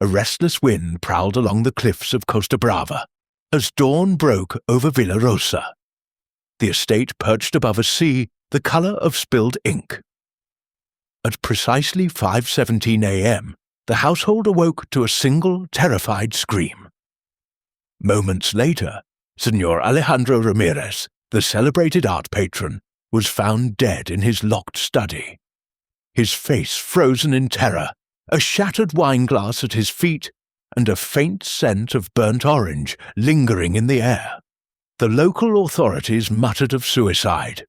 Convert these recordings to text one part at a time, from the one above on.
a restless wind prowled along the cliffs of Costa Brava as dawn broke over Villa Rosa. The estate perched above a sea the colour of spilled ink. At precisely 5:17 a.m., the household awoke to a single terrified scream. Moments later, Señor Alejandro Ramirez, the celebrated art patron, was found dead in his locked study. His face frozen in terror, a shattered wineglass at his feet, and a faint scent of burnt orange lingering in the air. The local authorities muttered of suicide.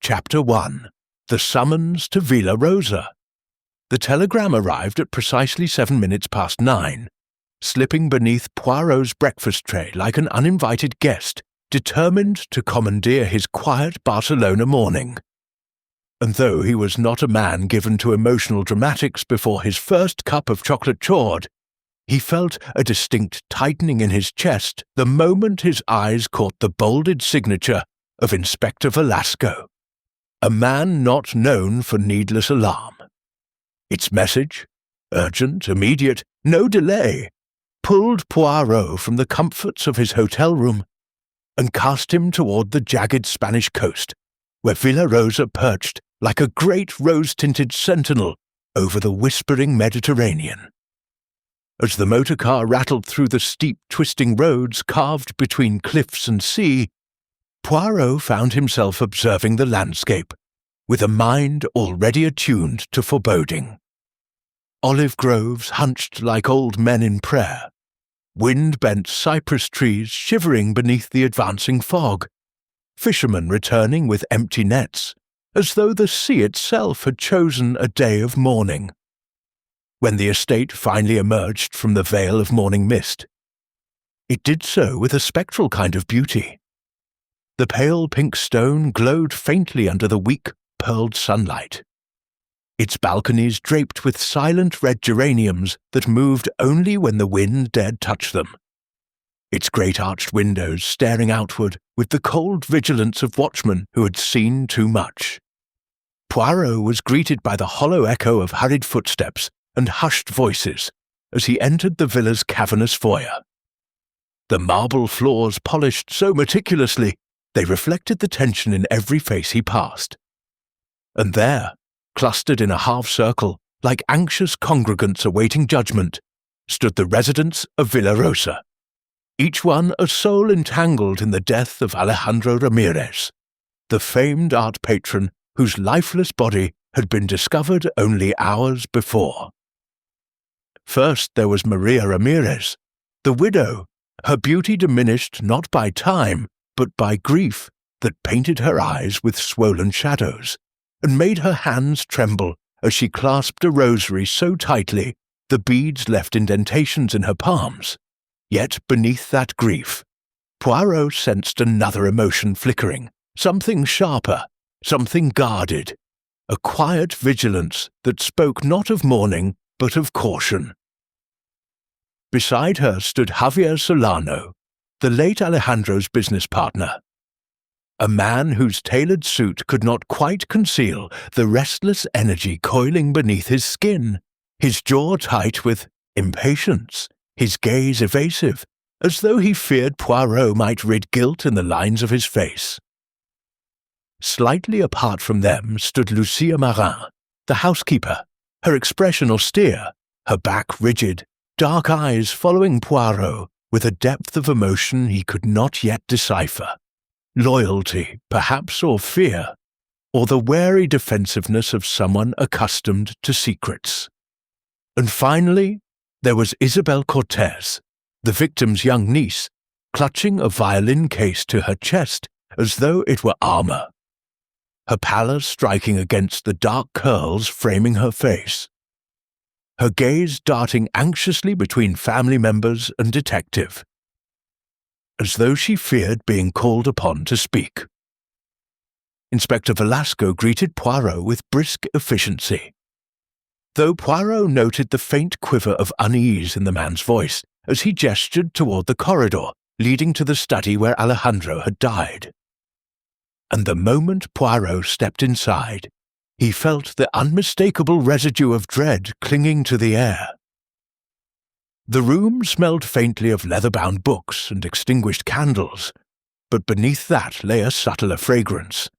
Chapter 1. The Summons to Villa Rosa. The telegram arrived at precisely 9:07, slipping beneath Poirot's breakfast tray like an uninvited guest, determined to commandeer his quiet Barcelona morning. And though he was not a man given to emotional dramatics before his first cup of chocolate chord, he felt a distinct tightening in his chest the moment his eyes caught the bolded signature of Inspector Velasco, a man not known for needless alarm. Its message, urgent, immediate, no delay, pulled Poirot from the comforts of his hotel room and cast him toward the jagged Spanish coast, where Villa Rosa perched like a great rose-tinted sentinel over the whispering Mediterranean. As the motor car rattled through the steep, twisting roads carved between cliffs and sea, Poirot found himself observing the landscape, with a mind already attuned to foreboding. Olive groves hunched like old men in prayer, wind-bent cypress trees shivering beneath the advancing fog, fishermen returning with empty nets, as though the sea itself had chosen a day of mourning. When the estate finally emerged from the veil of morning mist, it did so with a spectral kind of beauty. The pale pink stone glowed faintly under the weak, pearled sunlight, its balconies draped with silent red geraniums that moved only when the wind dared touch them, its great arched windows staring outward with the cold vigilance of watchmen who had seen too much. Poirot was greeted by the hollow echo of hurried footsteps and hushed voices as he entered the villa's cavernous foyer. The marble floors polished so meticulously they reflected the tension in every face he passed. And there, clustered in a half-circle, like anxious congregants awaiting judgment, stood the residents of Villa Rosa, each one a soul entangled in the death of Alejandro Ramirez, the famed art patron whose lifeless body had been discovered only hours before. First there was Maria Ramirez, the widow, her beauty diminished not by time, but by grief that painted her eyes with swollen shadows, and made her hands tremble as she clasped a rosary so tightly the beads left indentations in her palms. Yet beneath that grief, Poirot sensed another emotion flickering, something sharper, something guarded, a quiet vigilance that spoke not of mourning but of caution. Beside her stood Javier Solano, the late Alejandro's business partner, a man whose tailored suit could not quite conceal the restless energy coiling beneath his skin, his jaw tight with impatience, his gaze evasive, as though he feared Poirot might read guilt in the lines of his face. Slightly apart from them stood Lucia Marin, the housekeeper, her expression austere, her back rigid, dark eyes following Poirot with a depth of emotion he could not yet decipher. Loyalty, perhaps, or fear, or the wary defensiveness of someone accustomed to secrets. And finally, there was Isabel Cortez, the victim's young niece, clutching a violin case to her chest as though it were armor, her pallor striking against the dark curls framing her face, her gaze darting anxiously between family members and detective, as though she feared being called upon to speak. Inspector Velasco greeted Poirot with brisk efficiency, though Poirot noted the faint quiver of unease in the man's voice as he gestured toward the corridor leading to the study where Alejandro had died. And the moment Poirot stepped inside, he felt the unmistakable residue of dread clinging to the air. The room smelled faintly of leather-bound books and extinguished candles, but beneath that lay a subtler fragrance,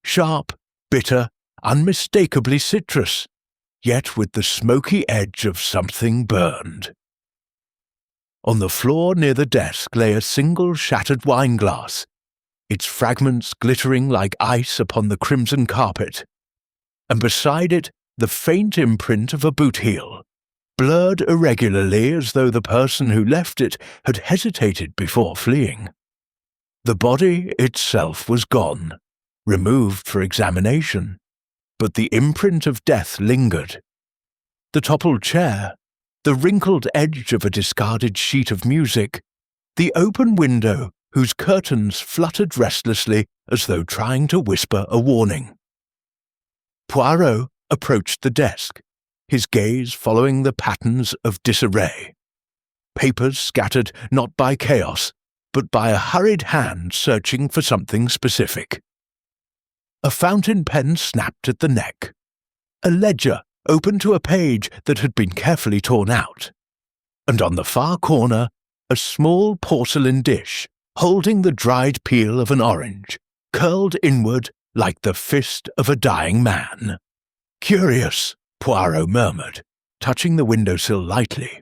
sharp, bitter, unmistakably citrus, yet with the smoky edge of something burned. On the floor near the desk lay a single shattered wineglass, its fragments glittering like ice upon the crimson carpet, and beside it the faint imprint of a boot heel, blurred irregularly as though the person who left it had hesitated before fleeing. The body itself was gone, removed for examination, but the imprint of death lingered. The toppled chair, the wrinkled edge of a discarded sheet of music, the open window whose curtains fluttered restlessly as though trying to whisper a warning. Poirot approached the desk, his gaze following the patterns of disarray. Papers scattered not by chaos, but by a hurried hand searching for something specific. A fountain pen snapped at the neck. A ledger open to a page that had been carefully torn out. And on the far corner, a small porcelain dish holding the dried peel of an orange, curled inward like the fist of a dying man. "Curious," Poirot murmured, touching the windowsill lightly.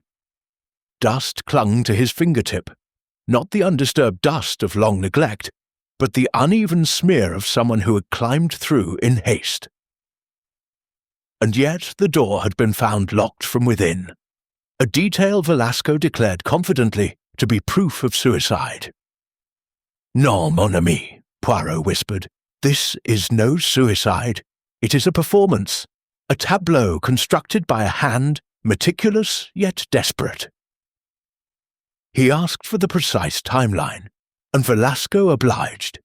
Dust clung to his fingertip, not the undisturbed dust of long neglect, but the uneven smear of someone who had climbed through in haste. And yet the door had been found locked from within, a detail Velasco declared confidently to be proof of suicide. "Non, mon ami," Poirot whispered. "This is no suicide. It is a performance, a tableau constructed by a hand meticulous yet desperate." He asked for the precise timeline, and Velasco obliged.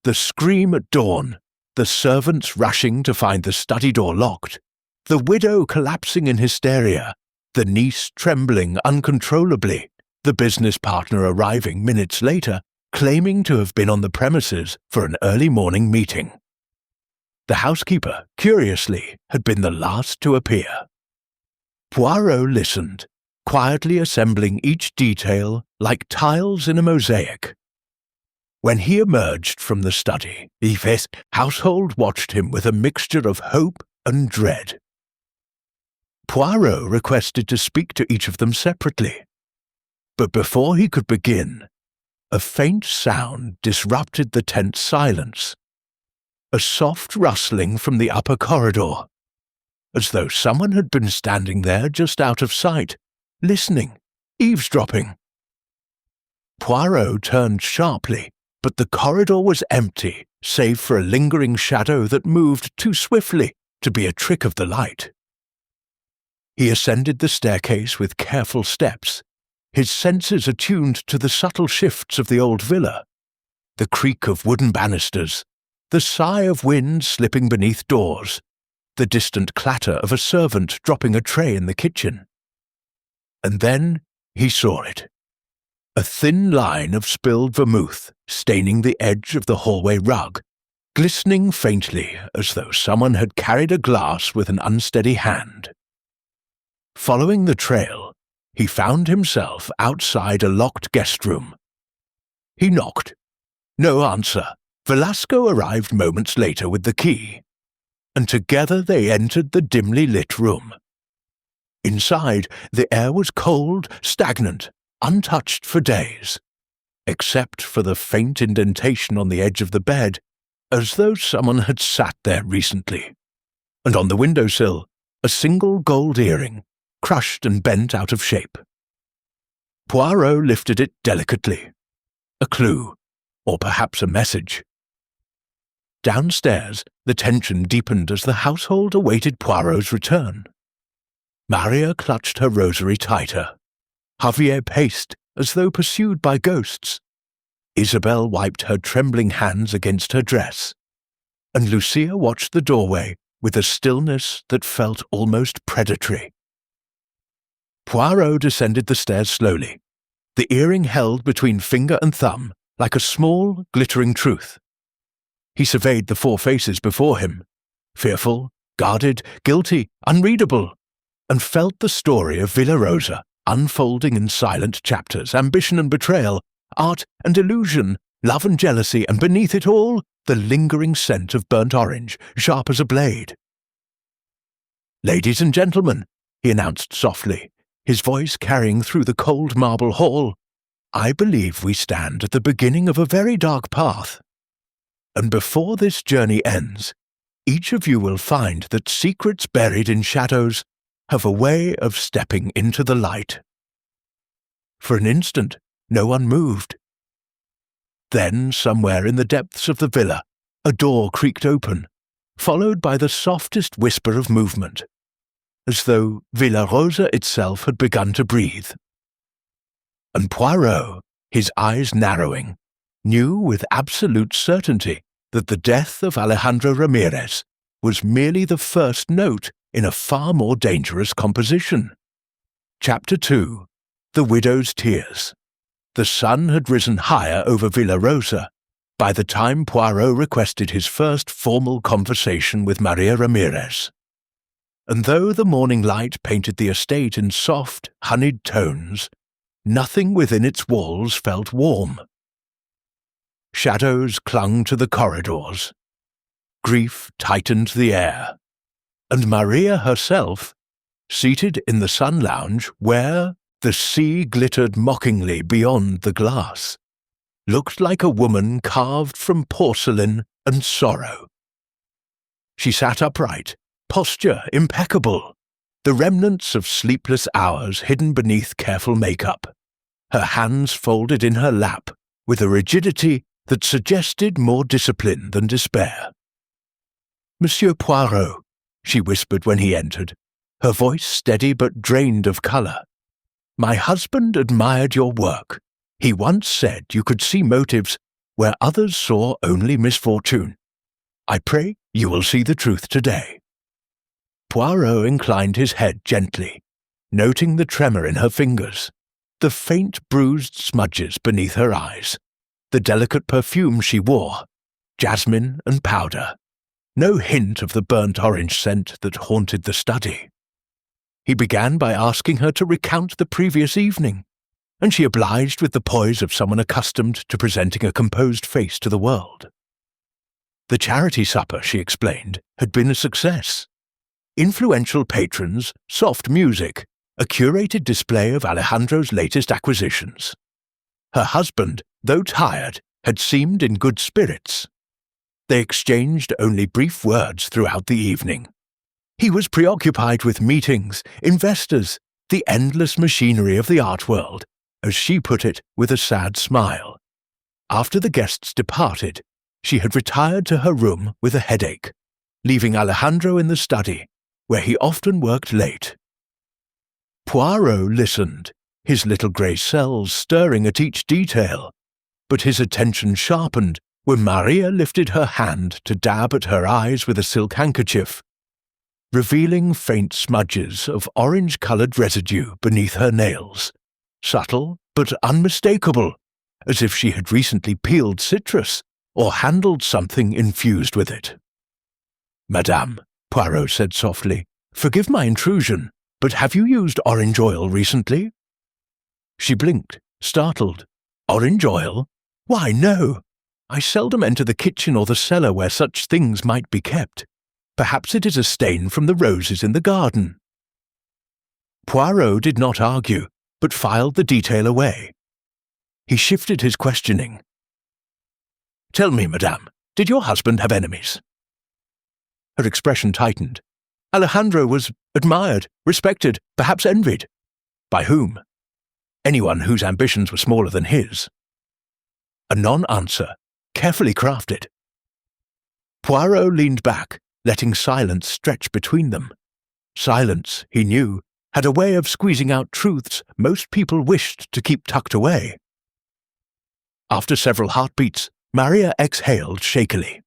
The scream at dawn, the servants rushing to find the study door locked, the widow collapsing in hysteria, the niece trembling uncontrollably, the business partner arriving minutes later, claiming to have been on the premises for an early morning meeting. The housekeeper, curiously, had been the last to appear. Poirot listened, quietly assembling each detail like tiles in a mosaic. When he emerged from the study, Yves's household watched him with a mixture of hope and dread. Poirot requested to speak to each of them separately, but before he could begin, a faint sound disrupted the tense silence. A soft rustling from the upper corridor, as though someone had been standing there just out of sight, listening, eavesdropping. Poirot turned sharply, but the corridor was empty, save for a lingering shadow that moved too swiftly to be a trick of the light. He ascended the staircase with careful steps, his senses attuned to the subtle shifts of the old villa, the creak of wooden banisters, the sigh of wind slipping beneath doors, the distant clatter of a servant dropping a tray in the kitchen. And then he saw it. A thin line of spilled vermouth staining the edge of the hallway rug, glistening faintly as though someone had carried a glass with an unsteady hand. Following the trail, he found himself outside a locked guest room. He knocked. No answer. Velasco arrived moments later with the key, and together they entered the dimly lit room. Inside, the air was cold, stagnant, untouched for days, except for the faint indentation on the edge of the bed, as though someone had sat there recently, and on the windowsill, a single gold earring, crushed and bent out of shape. Poirot lifted it delicately. A clue, or perhaps a message. Downstairs, the tension deepened as the household awaited Poirot's return. Maria clutched her rosary tighter. Javier paced as though pursued by ghosts. Isabel wiped her trembling hands against her dress, and Lucia watched the doorway with a stillness that felt almost predatory. Poirot descended the stairs slowly, the earring held between finger and thumb like a small, glittering truth. He surveyed the four faces before him, fearful, guarded, guilty, unreadable, and felt the story of Villa Rosa unfolding in silent chapters, ambition and betrayal, art and illusion, love and jealousy, and beneath it all, the lingering scent of burnt orange, sharp as a blade. "Ladies and gentlemen," he announced softly, his voice carrying through the cold marble hall, "I believe we stand at the beginning of a very dark path. And before this journey ends, each of you will find that secrets buried in shadows have a way of stepping into the light." For an instant, no one moved. Then, somewhere in the depths of the villa, a door creaked open, followed by the softest whisper of movement, as though Villa Rosa itself had begun to breathe. And Poirot, his eyes narrowing, knew with absolute certainty that the death of Alejandro Ramirez was merely the first note in a far more dangerous composition. Chapter 2. The Widow's Tears. The sun had risen higher over Villa Rosa by the time Poirot requested his first formal conversation with Maria Ramirez. And though the morning light painted the estate in soft, honeyed tones, nothing within its walls felt warm. Shadows clung to the corridors. Grief tightened the air. And Maria herself, seated in the sun lounge where the sea glittered mockingly beyond the glass, looked like a woman carved from porcelain and sorrow. She sat upright, posture impeccable, the remnants of sleepless hours hidden beneath careful makeup, her hands folded in her lap with a rigidity that suggested more discipline than despair. "Monsieur Poirot," she whispered when he entered, her voice steady but drained of colour, "my husband admired your work. He once said you could see motives where others saw only misfortune. I pray you will see the truth today." Poirot inclined his head gently, noting the tremor in her fingers, the faint bruised smudges beneath her eyes, the delicate perfume she wore, jasmine and powder, no hint of the burnt orange scent that haunted the study. He began by asking her to recount the previous evening, and she obliged with the poise of someone accustomed to presenting a composed face to the world. The charity supper, she explained, had been a success. Influential patrons, soft music, a curated display of Alejandro's latest acquisitions. Her husband, though tired, had seemed in good spirits. They exchanged only brief words throughout the evening. He was preoccupied with meetings, investors, the endless machinery of the art world, as she put it with a sad smile. After the guests departed, she had retired to her room with a headache, leaving Alejandro in the study, where he often worked late. Poirot listened, his little grey cells stirring at each detail, but his attention sharpened when Maria lifted her hand to dab at her eyes with a silk handkerchief, revealing faint smudges of orange-coloured residue beneath her nails, subtle but unmistakable, as if she had recently peeled citrus or handled something infused with it. "Madame," Poirot said softly, "forgive my intrusion, but have you used orange oil recently?" She blinked, startled. "Orange oil? Why, no. I seldom enter the kitchen or the cellar where such things might be kept. Perhaps it is a stain from the roses in the garden." Poirot did not argue, but filed the detail away. He shifted his questioning. "Tell me, madame, did your husband have enemies?" Her expression tightened. Alejandro was admired, respected, perhaps envied. By whom? Anyone whose ambitions were smaller than his. A non-answer, carefully crafted. Poirot leaned back, letting silence stretch between them. Silence, he knew, had a way of squeezing out truths most people wished to keep tucked away. After several heartbeats, Maria exhaled shakily.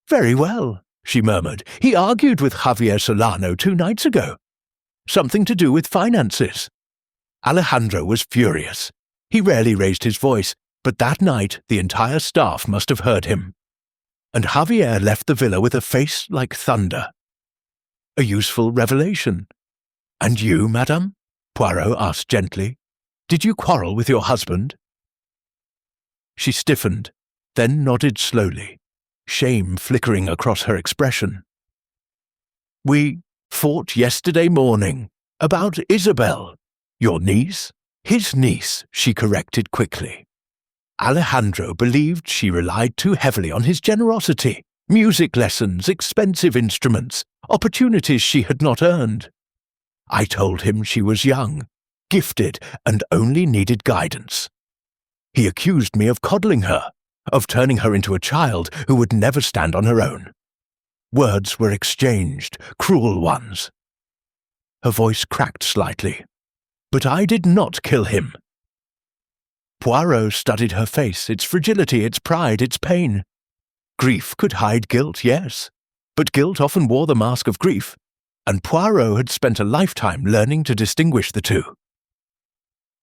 "Very well," she murmured. "He argued with Javier Solano 2 nights ago. Something to do with finances." Alejandro was furious. He rarely raised his voice, but that night the entire staff must have heard him. And Javier left the villa with a face like thunder. A useful revelation. "And you, madame?" Poirot asked gently. "Did you quarrel with your husband?" She stiffened, then nodded slowly, shame flickering across her expression. "We fought yesterday morning about Isabel, your niece." "His niece," she corrected quickly. Alejandro believed she relied too heavily on his generosity, music lessons, expensive instruments, opportunities she had not earned. I told him she was young, gifted, and only needed guidance. He accused me of coddling her, of turning her into a child who would never stand on her own. Words were exchanged, cruel ones. Her voice cracked slightly. "But I did not kill him." Poirot studied her face, its fragility, its pride, its pain. Grief could hide guilt, yes, but guilt often wore the mask of grief, and Poirot had spent a lifetime learning to distinguish the two.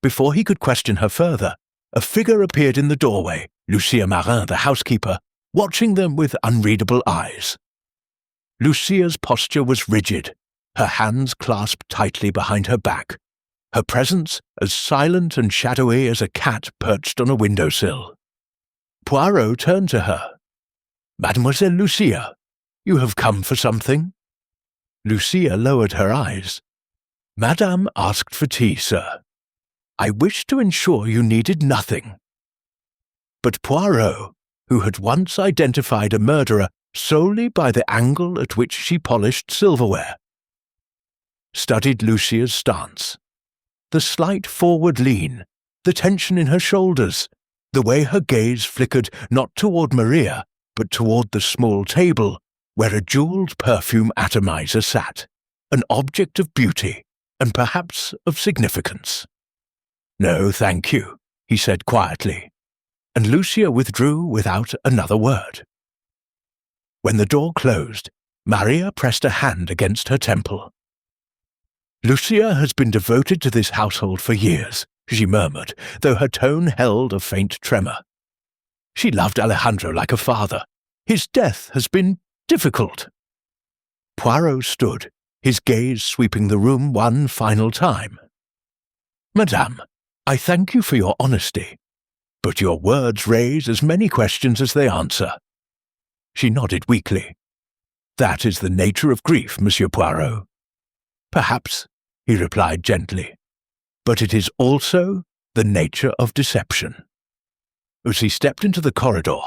Before he could question her further, a figure appeared in the doorway, Lucia Marin, the housekeeper, watching them with unreadable eyes. Lucia's posture was rigid, her hands clasped tightly behind her back, her presence as silent and shadowy as a cat perched on a windowsill. Poirot turned to her. "Mademoiselle Lucia, you have come for something?" Lucia lowered her eyes. "Madame asked for tea, sir. I wish to ensure you needed nothing." But Poirot, who had once identified a murderer solely by the angle at which she polished silverware, studied Lucia's stance. The slight forward lean, the tension in her shoulders, the way her gaze flickered not toward Maria, but toward the small table where a jeweled perfume atomizer sat, an object of beauty and perhaps of significance. "No, thank you," he said quietly, and Lucia withdrew without another word. When the door closed, Maria pressed a hand against her temple. "Lucia has been devoted to this household for years," she murmured, though her tone held a faint tremor. "She loved Alejandro like a father. His death has been difficult." Poirot stood, his gaze sweeping the room one final time. "Madame, I thank you for your honesty, but your words raise as many questions as they answer." She nodded weakly. "That is the nature of grief, Monsieur Poirot." "Perhaps," he replied gently, "but it is also the nature of deception." As he stepped into the corridor,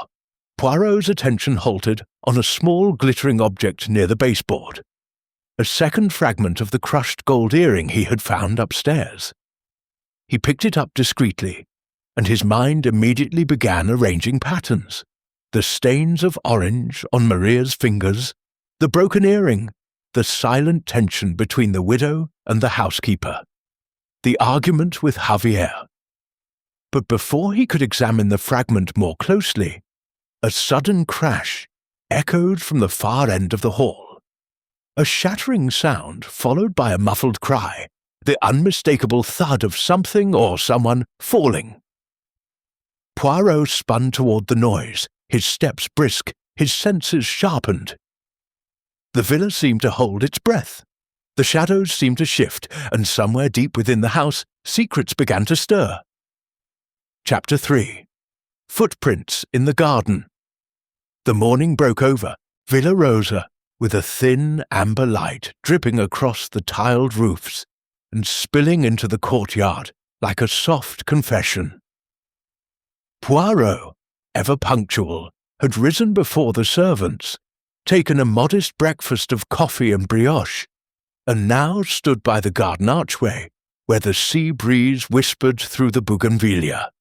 Poirot's attention halted on a small glittering object near the baseboard, a second fragment of the crushed gold earring he had found upstairs. He picked it up discreetly, and his mind immediately began arranging patterns. The stains of orange on Maria's fingers, the broken earring, the silent tension between the widow and the housekeeper, the argument with Javier. But before he could examine the fragment more closely, a sudden crash echoed from the far end of the hall. A shattering sound followed by a muffled cry, the unmistakable thud of something or someone falling. Poirot spun toward the noise, his steps brisk, his senses sharpened. The villa seemed to hold its breath. The shadows seemed to shift, and somewhere deep within the house, secrets began to stir. Chapter 3. Footprints in the garden. The morning broke over Villa Rosa, with a thin amber light dripping across the tiled roofs and spilling into the courtyard like a soft confession. Poirot, ever punctual, had risen before the servants, taken a modest breakfast of coffee and brioche, and now stood by the garden archway, where the sea breeze whispered through the bougainvillea.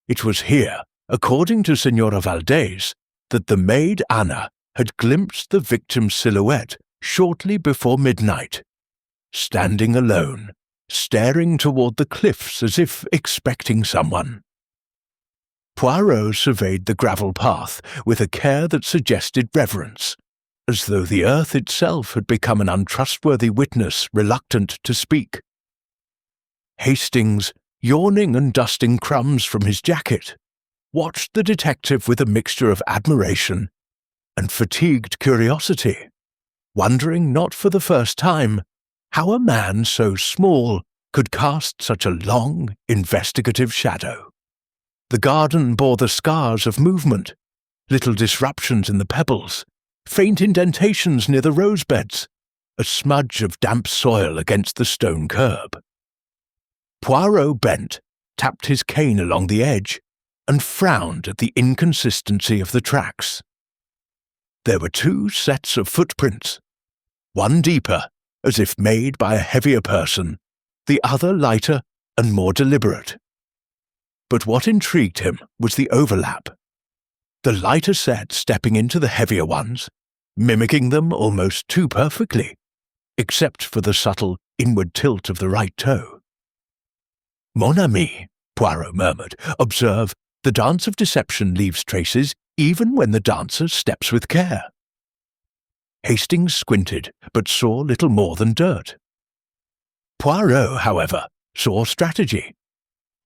It was here, according to Signora Valdez, that the maid Anna had glimpsed the victim's silhouette shortly before midnight, standing alone, staring toward the cliffs as if expecting someone. Poirot surveyed the gravel path with a care that suggested reverence, as though the earth itself had become an untrustworthy witness reluctant to speak. Hastings, yawning and dusting crumbs from his jacket, watched the detective with a mixture of admiration and fatigued curiosity, wondering not for the first time how a man so small could cast such a long, investigative shadow. The garden bore the scars of movement, little disruptions in the pebbles, faint indentations near the rose beds, a smudge of damp soil against the stone curb. Poirot bent, tapped his cane along the edge, and frowned at the inconsistency of the tracks. There were 2 sets of footprints, one deeper, as if made by a heavier person, the other lighter and more deliberate. But what intrigued him was the overlap. The lighter set stepping into the heavier ones, mimicking them almost too perfectly, except for the subtle inward tilt of the right toe. "Mon ami," Poirot murmured, "observe, the dance of deception leaves traces even when the dancer steps with care." Hastings squinted, but saw little more than dirt. Poirot, however, saw strategy,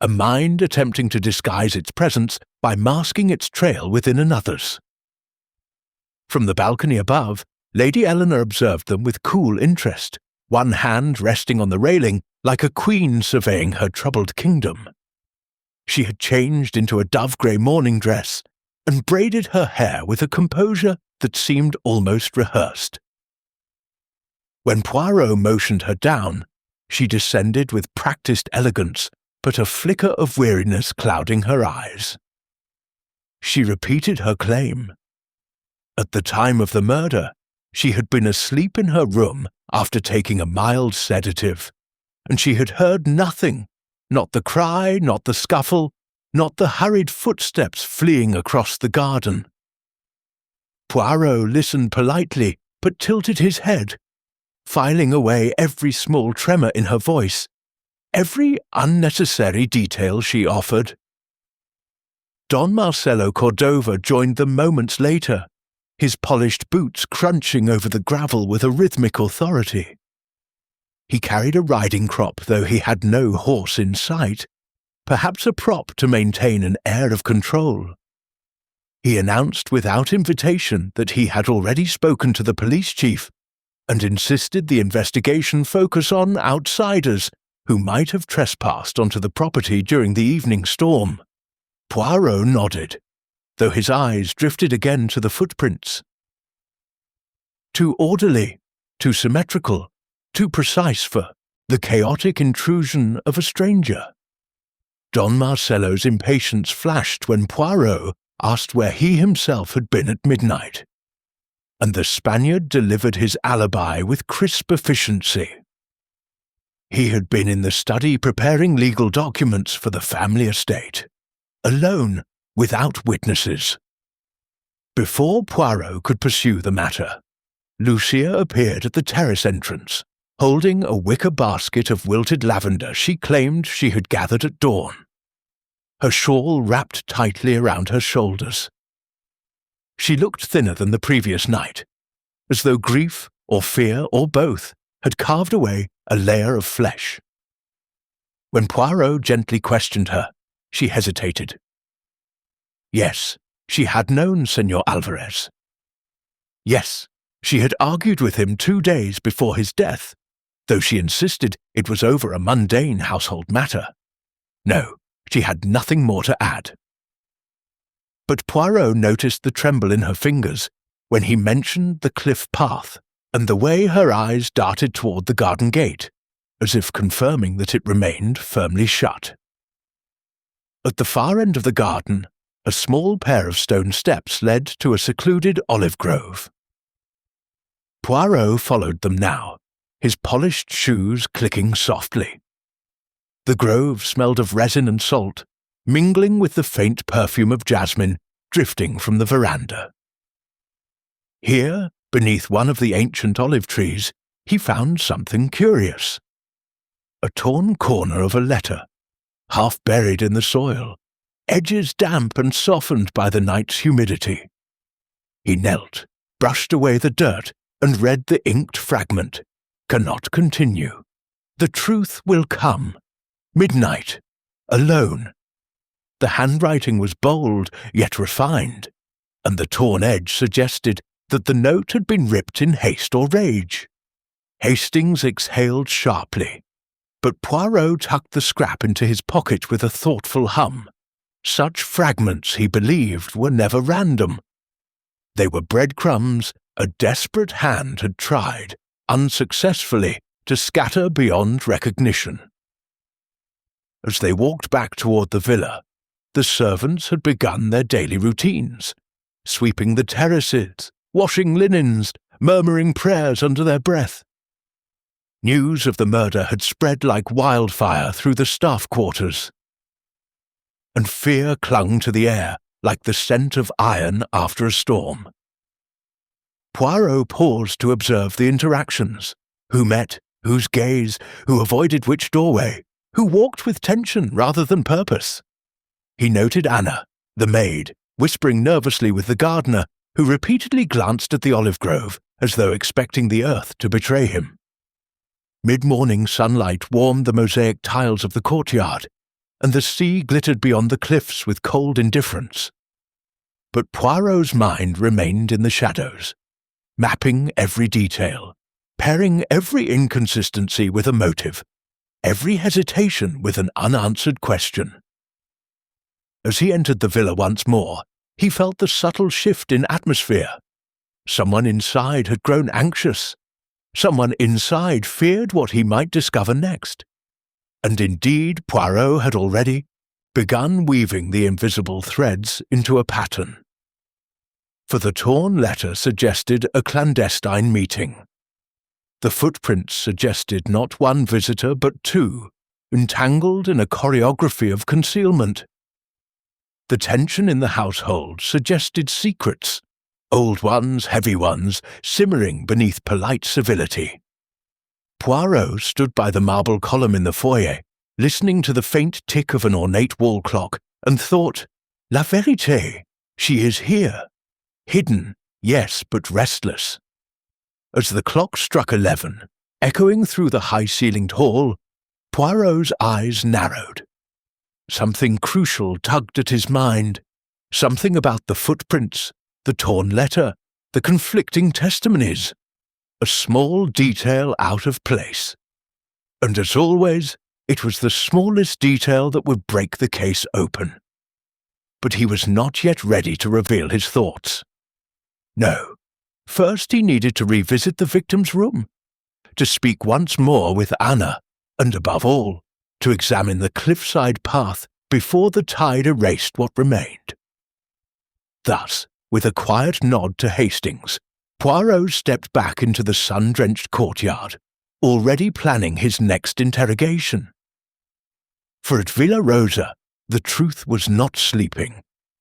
a mind attempting to disguise its presence by masking its trail within another's. From the balcony above, Lady Eleanor observed them with cool interest, one hand resting on the railing like a queen surveying her troubled kingdom. She had changed into a dove-grey morning dress and braided her hair with a composure that seemed almost rehearsed. When Poirot motioned her down, she descended with practised elegance, but a flicker of weariness clouding her eyes. She repeated her claim. At the time of the murder, she had been asleep in her room after taking a mild sedative, and she had heard nothing, not the cry, not the scuffle, not the hurried footsteps fleeing across the garden. Poirot listened politely, but tilted his head, filing away every small tremor in her voice, every unnecessary detail she offered. Don Marcello Cordova joined them moments later, his polished boots crunching over the gravel with a rhythmic authority. He carried a riding crop, though he had no horse in sight, perhaps a prop to maintain an air of control. He announced without invitation that he had already spoken to the police chief and insisted the investigation focus on outsiders who might have trespassed onto the property during the evening storm. Poirot nodded, though his eyes drifted again to the footprints. Too orderly, too symmetrical, too precise for the chaotic intrusion of a stranger. Don Marcello's impatience flashed when Poirot asked where he himself had been at midnight, and the Spaniard delivered his alibi with crisp efficiency. He had been in the study preparing legal documents for the family estate, alone, without witnesses. Before Poirot could pursue the matter, Lucia appeared at the terrace entrance, holding a wicker basket of wilted lavender she claimed she had gathered at dawn, her shawl wrapped tightly around her shoulders. She looked thinner than the previous night, as though grief or fear or both had carved away a layer of flesh. When Poirot gently questioned her, she hesitated. Yes, she had known Señor Alvarez. Yes, she had argued with him 2 days before his death, though she insisted it was over a mundane household matter. No, she had nothing more to add. But Poirot noticed the tremble in her fingers when he mentioned the cliff path and the way her eyes darted toward the garden gate, as if confirming that it remained firmly shut. At the far end of the garden, a small pair of stone steps led to a secluded olive grove. Poirot followed them now, his polished shoes clicking softly. The grove smelled of resin and salt, mingling with the faint perfume of jasmine drifting from the veranda. Here, beneath one of the ancient olive trees, he found something curious. A torn corner of a letter, half buried in the soil, edges damp and softened by the night's humidity. He knelt, brushed away the dirt, and read the inked fragment. Cannot continue. The truth will come. Midnight. Alone. The handwriting was bold, yet refined, and the torn edge suggested that the note had been ripped in haste or rage. Hastings exhaled sharply. but Poirot tucked the scrap into his pocket with a thoughtful hum. Such fragments, he believed, were never random. They were breadcrumbs a desperate hand had tried, unsuccessfully, to scatter beyond recognition. As they walked back toward the villa, the servants had begun their daily routines, sweeping the terraces, washing linens, murmuring prayers under their breath. News of the murder had spread like wildfire through the staff quarters, and fear clung to the air like the scent of iron after a storm. Poirot paused to observe the interactions, who met, whose gaze, who avoided which doorway, who walked with tension rather than purpose. He noted Anna, the maid, whispering nervously with the gardener, who repeatedly glanced at the olive grove as though expecting the earth to betray him. Mid-morning sunlight warmed the mosaic tiles of the courtyard, and the sea glittered beyond the cliffs with cold indifference. But Poirot's mind remained in the shadows, mapping every detail, pairing every inconsistency with a motive, every hesitation with an unanswered question. As he entered the villa once more, he felt the subtle shift in atmosphere. Someone inside had grown anxious. Someone inside feared what he might discover next. And indeed, Poirot had already begun weaving the invisible threads into a pattern. For the torn letter suggested a clandestine meeting. The footprints suggested not one visitor but two, entangled in a choreography of concealment. The tension in the household suggested secrets, old ones, heavy ones, simmering beneath polite civility. Poirot stood by the marble column in the foyer, listening to the faint tick of an ornate wall clock, and thought, La vérité, she is here. Hidden, yes, but restless. As the clock struck 11, echoing through the high-ceilinged hall, Poirot's eyes narrowed. Something crucial tugged at his mind, something about the footprints, the torn letter, the conflicting testimonies, a small detail out of place. And as always, it was the smallest detail that would break the case open. But he was not yet ready to reveal his thoughts. No, first he needed to revisit the victim's room, to speak once more with Anna, and above all, to examine the cliffside path before the tide erased what remained. Thus, with a quiet nod to Hastings, Poirot stepped back into the sun-drenched courtyard, already planning his next interrogation. For at Villa Rosa, the truth was not sleeping.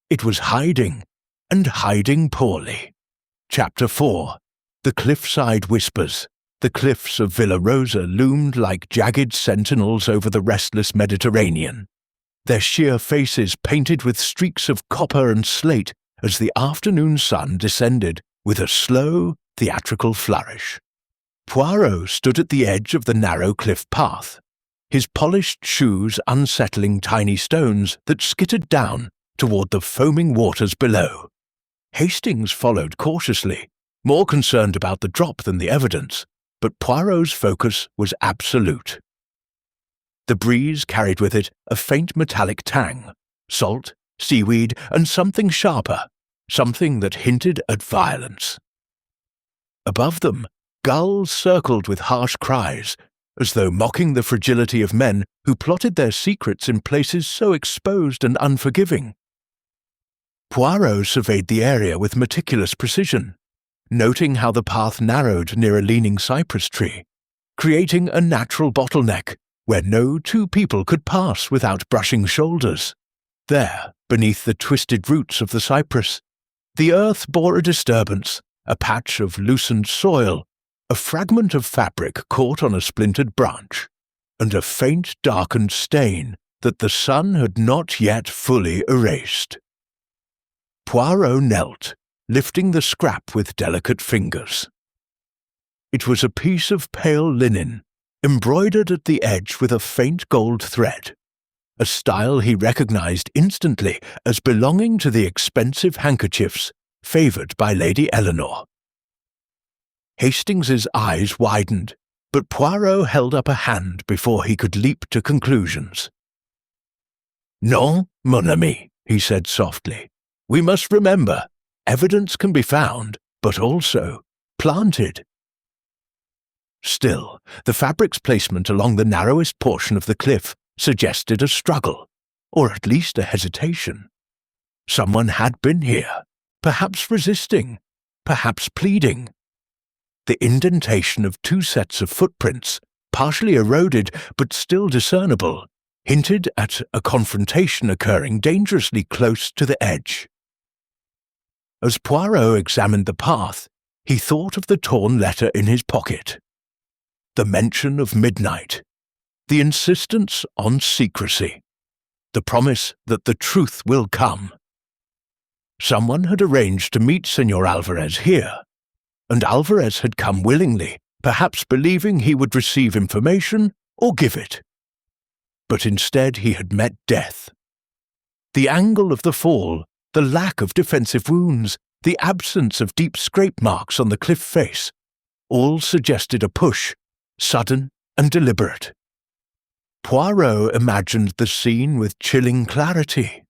It was hiding, and hiding poorly. Chapter 4. The Cliffside Whispers. The cliffs of Villa Rosa loomed like jagged sentinels over the restless Mediterranean, their sheer faces painted with streaks of copper and slate as the afternoon sun descended with a slow, theatrical flourish. Poirot stood at the edge of the narrow cliff path, his polished shoes unsettling tiny stones that skittered down toward the foaming waters below. Hastings followed cautiously, more concerned about the drop than the evidence, but Poirot's focus was absolute. The breeze carried with it a faint metallic tang, salt, seaweed, and something sharper, something that hinted at violence. Above them, gulls circled with harsh cries, as though mocking the fragility of men who plotted their secrets in places so exposed and unforgiving. Poirot surveyed the area with meticulous precision, noting how the path narrowed near a leaning cypress tree, creating a natural bottleneck where no two people could pass without brushing shoulders. There, beneath the twisted roots of the cypress, the earth bore a disturbance, a patch of loosened soil, a fragment of fabric caught on a splintered branch, and a faint darkened stain that the sun had not yet fully erased. Poirot knelt, lifting the scrap with delicate fingers. It was a piece of pale linen, embroidered at the edge with a faint gold thread, a style he recognized instantly as belonging to the expensive handkerchiefs favoured by Lady Eleanor. Hastings's eyes widened, but Poirot held up a hand before he could leap to conclusions. "Non, mon ami," he said softly. "We must remember, evidence can be found, but also planted." Still, the fabric's placement along the narrowest portion of the cliff suggested a struggle, or at least a hesitation. Someone had been here, perhaps resisting, perhaps pleading. The indentation of 2 sets of footprints, partially eroded but still discernible, hinted at a confrontation occurring dangerously close to the edge. As Poirot examined the path, he thought of the torn letter in his pocket. The mention of midnight, the insistence on secrecy, the promise that the truth will come. Someone had arranged to meet Senor Alvarez here, and Alvarez had come willingly, perhaps believing he would receive information or give it. But instead he had met death. The angle of the fall, the lack of defensive wounds, the absence of deep scrape marks on the cliff face, all suggested a push, sudden and deliberate. Poirot imagined the scene with chilling clarity.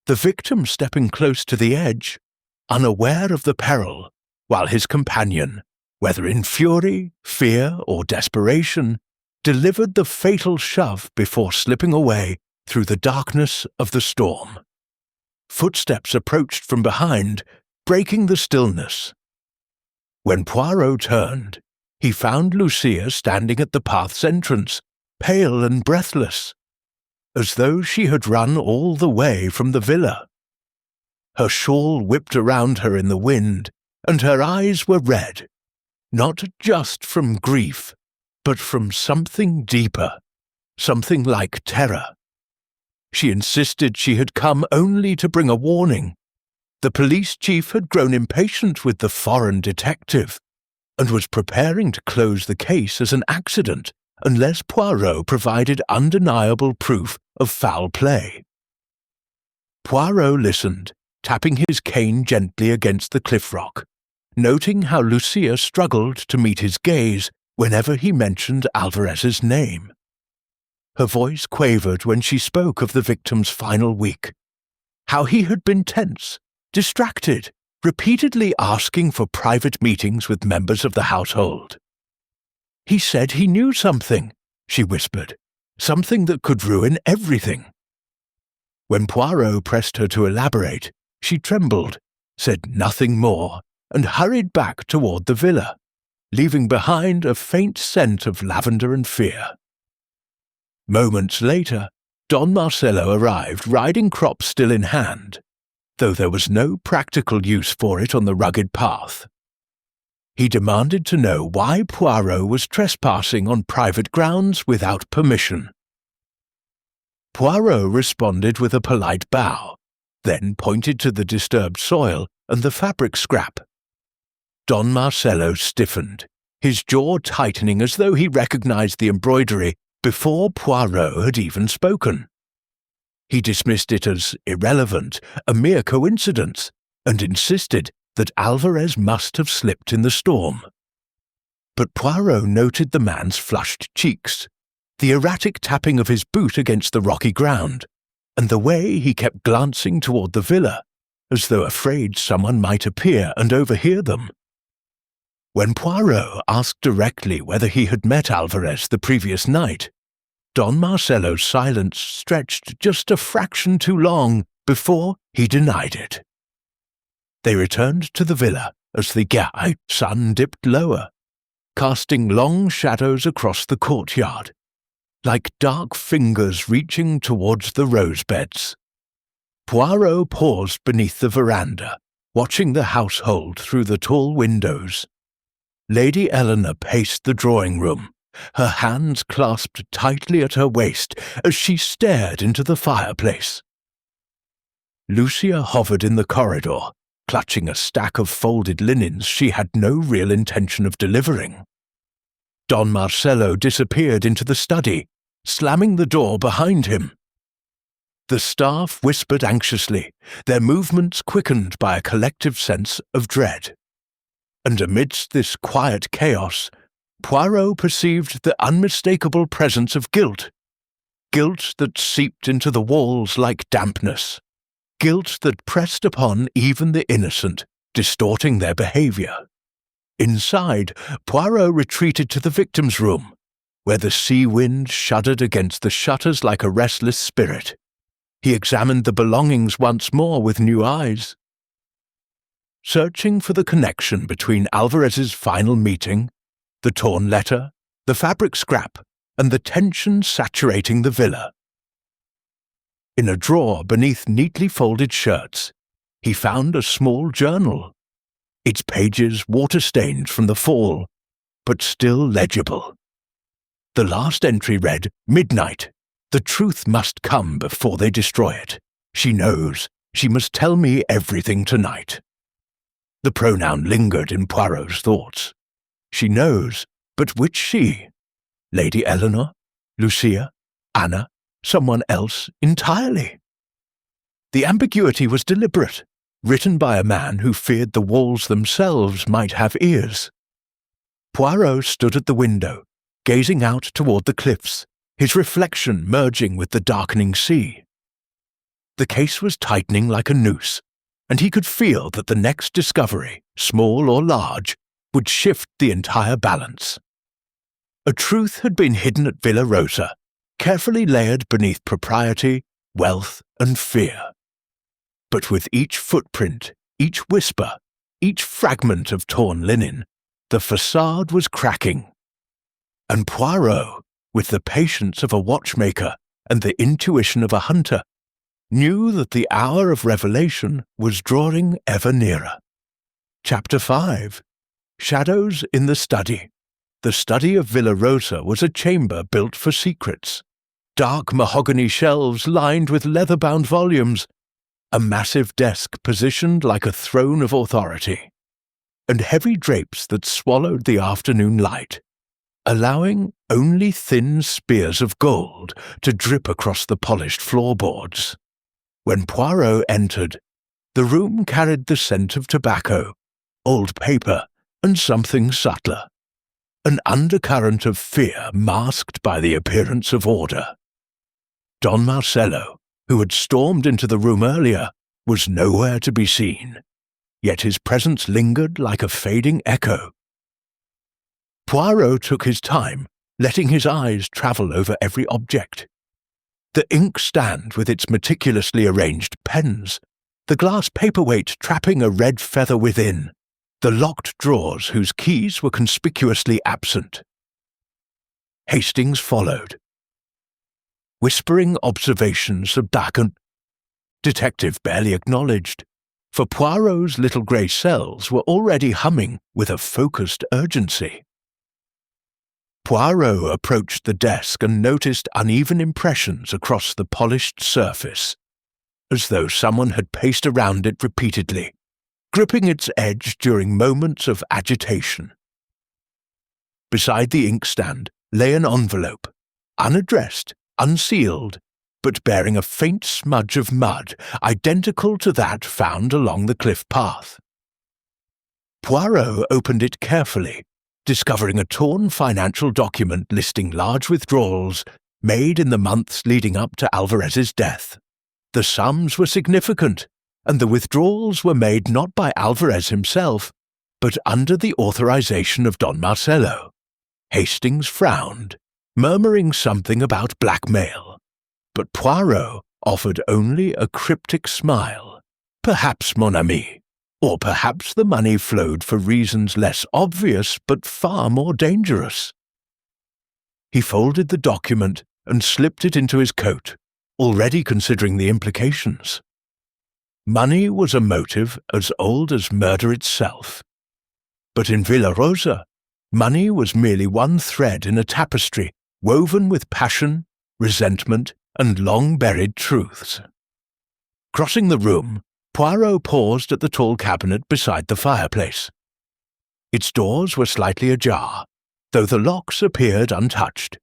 The victim stepping close to the edge, unaware of the peril, while his companion, whether in fury, fear, or desperation, delivered the fatal shove before slipping away through the darkness of the storm. Footsteps approached from behind, breaking the stillness. When Poirot turned, he found Lucia standing at the path's entrance, pale and breathless, as though she had run all the way from the villa. Her shawl whipped around her in the wind, and her eyes were red, not just from grief, but from something deeper, something like terror. She insisted she had come only to bring a warning. The police chief had grown impatient with the foreign detective, and was preparing to close the case as an accident unless Poirot provided undeniable proof of foul play. Poirot listened, tapping his cane gently against the cliff rock, noting how Lucia struggled to meet his gaze whenever he mentioned Alvarez's name. Her voice quavered when she spoke of the victim's final week, how he had been tense, distracted, repeatedly asking for private meetings with members of the household. "He said he knew something," she whispered, "something that could ruin everything." When Poirot pressed her to elaborate, she trembled, said nothing more, and hurried back toward the villa, leaving behind a faint scent of lavender and fear. Moments later, Don Marcelo arrived, riding crop still in hand, though there was no practical use for it on the rugged path. He demanded to know why Poirot was trespassing on private grounds without permission. Poirot responded with a polite bow, then pointed to the disturbed soil and the fabric scrap. Don Marcelo stiffened, his jaw tightening as though he recognized the embroidery before Poirot had even spoken. He dismissed it as irrelevant, a mere coincidence, and insisted that Alvarez must have slipped in the storm. But Poirot noted the man's flushed cheeks, the erratic tapping of his boot against the rocky ground, and the way he kept glancing toward the villa, as though afraid someone might appear and overhear them. When Poirot asked directly whether he had met Alvarez the previous night, Don Marcelo's silence stretched just a fraction too long before he denied it. They returned to the villa as the sun dipped lower, casting long shadows across the courtyard, like dark fingers reaching towards the rose beds. Poirot paused beneath the veranda, watching the household through the tall windows. Lady Eleanor paced the drawing room, her hands clasped tightly at her waist as she stared into the fireplace. Lucia hovered in the corridor, clutching a stack of folded linens she had no real intention of delivering. Don Marcelo disappeared into the study, slamming the door behind him. The staff whispered anxiously, their movements quickened by a collective sense of dread. And amidst this quiet chaos, Poirot perceived the unmistakable presence of guilt. Guilt that seeped into the walls like dampness. Guilt that pressed upon even the innocent, distorting their behavior. Inside, Poirot retreated to the victim's room, where the sea wind shuddered against the shutters like a restless spirit. He examined the belongings once more with new eyes. Searching for the connection between Alvarez's final meeting, the torn letter, the fabric scrap, and the tension saturating the villa. In a drawer beneath neatly folded shirts, he found a small journal, its pages water-stained from the fall, but still legible. The last entry read, "Midnight. The truth must come before they destroy it. She knows. She must tell me everything tonight." The pronoun lingered in Poirot's thoughts. She knows, but which she? Lady Eleanor? Lucia? Anna? Someone else entirely? The ambiguity was deliberate, written by a man who feared the walls themselves might have ears. Poirot stood at the window, gazing out toward the cliffs, his reflection merging with the darkening sea. The case was tightening like a noose, and he could feel that the next discovery, small or large, would shift the entire balance. A truth had been hidden at Villa Rosa, carefully layered beneath propriety, wealth, and fear. But with each footprint, each whisper, each fragment of torn linen, the facade was cracking. And Poirot, with the patience of a watchmaker and the intuition of a hunter, knew that the hour of revelation was drawing ever nearer. Chapter 5. Shadows in the Study. The study of Villa Rosa was a chamber built for secrets. Dark mahogany shelves lined with leather-bound volumes, a massive desk positioned like a throne of authority, and heavy drapes that swallowed the afternoon light, allowing only thin spears of gold to drip across the polished floorboards. When Poirot entered, the room carried the scent of tobacco, old paper, and something subtler, an undercurrent of fear masked by the appearance of order. Don Marcello, who had stormed into the room earlier, was nowhere to be seen, yet his presence lingered like a fading echo. Poirot took his time, letting his eyes travel over every object. The inkstand with its meticulously arranged pens, the glass paperweight trapping a red feather within, the locked drawers whose keys were conspicuously absent. Hastings followed. Whispering observations of Dakin. Detective barely acknowledged, for Poirot's little grey cells were already humming with a focused urgency. Poirot approached the desk and noticed uneven impressions across the polished surface, as though someone had paced around it repeatedly, gripping its edge during moments of agitation. Beside the inkstand lay an envelope, unaddressed, unsealed, but bearing a faint smudge of mud identical to that found along the cliff path. Poirot opened it carefully, discovering a torn financial document listing large withdrawals made in the months leading up to Alvarez's death. The sums were significant, and the withdrawals were made not by Alvarez himself, but under the authorization of Don Marcello. Hastings frowned, murmuring something about blackmail, but Poirot offered only a cryptic smile. Perhaps, mon ami, or perhaps the money flowed for reasons less obvious but far more dangerous. He folded the document and slipped it into his coat, already considering the implications. Money was a motive as old as murder itself. But in Villa Rosa, money was merely one thread in a tapestry woven with passion, resentment, and long-buried truths. Crossing the room, Poirot paused at the tall cabinet beside the fireplace. Its doors were slightly ajar, though the locks appeared untouched.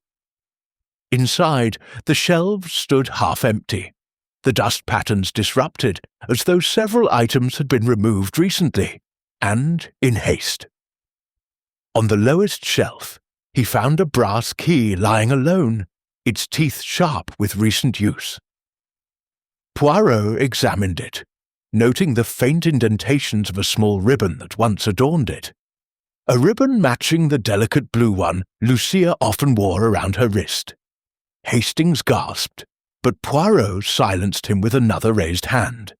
Inside, the shelves stood half empty, the dust patterns disrupted as though several items had been removed recently, and in haste. On the lowest shelf, he found a brass key lying alone, its teeth sharp with recent use. Poirot examined it, noting the faint indentations of a small ribbon that once adorned it, a ribbon matching the delicate blue one Lucia often wore around her wrist. Hastings gasped, but Poirot silenced him with another raised hand.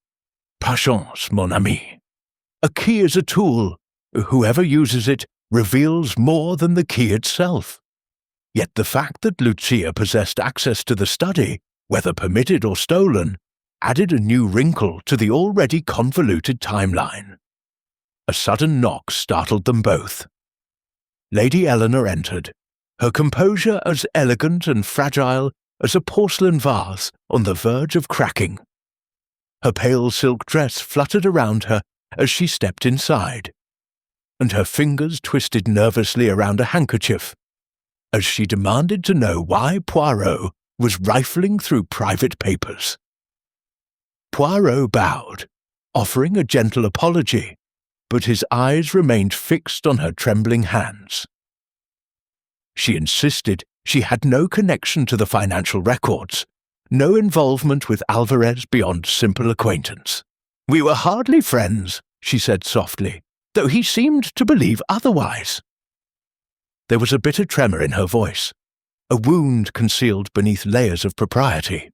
Patience, mon ami. A key is a tool. Whoever uses it reveals more than the key itself. Yet the fact that Lucia possessed access to the study, whether permitted or stolen, added a new wrinkle to the already convoluted timeline. A sudden knock startled them both. Lady Eleanor entered, her composure as elegant and fragile as a porcelain vase on the verge of cracking. Her pale silk dress fluttered around her as she stepped inside, and her fingers twisted nervously around a handkerchief as she demanded to know why Poirot was rifling through private papers. Poirot bowed, offering a gentle apology, but his eyes remained fixed on her trembling hands. She insisted she had no connection to the financial records, no involvement with Alvarez beyond simple acquaintance. "We were hardly friends," she said softly, though he seemed to believe otherwise. There was a bitter tremor in her voice, a wound concealed beneath layers of propriety.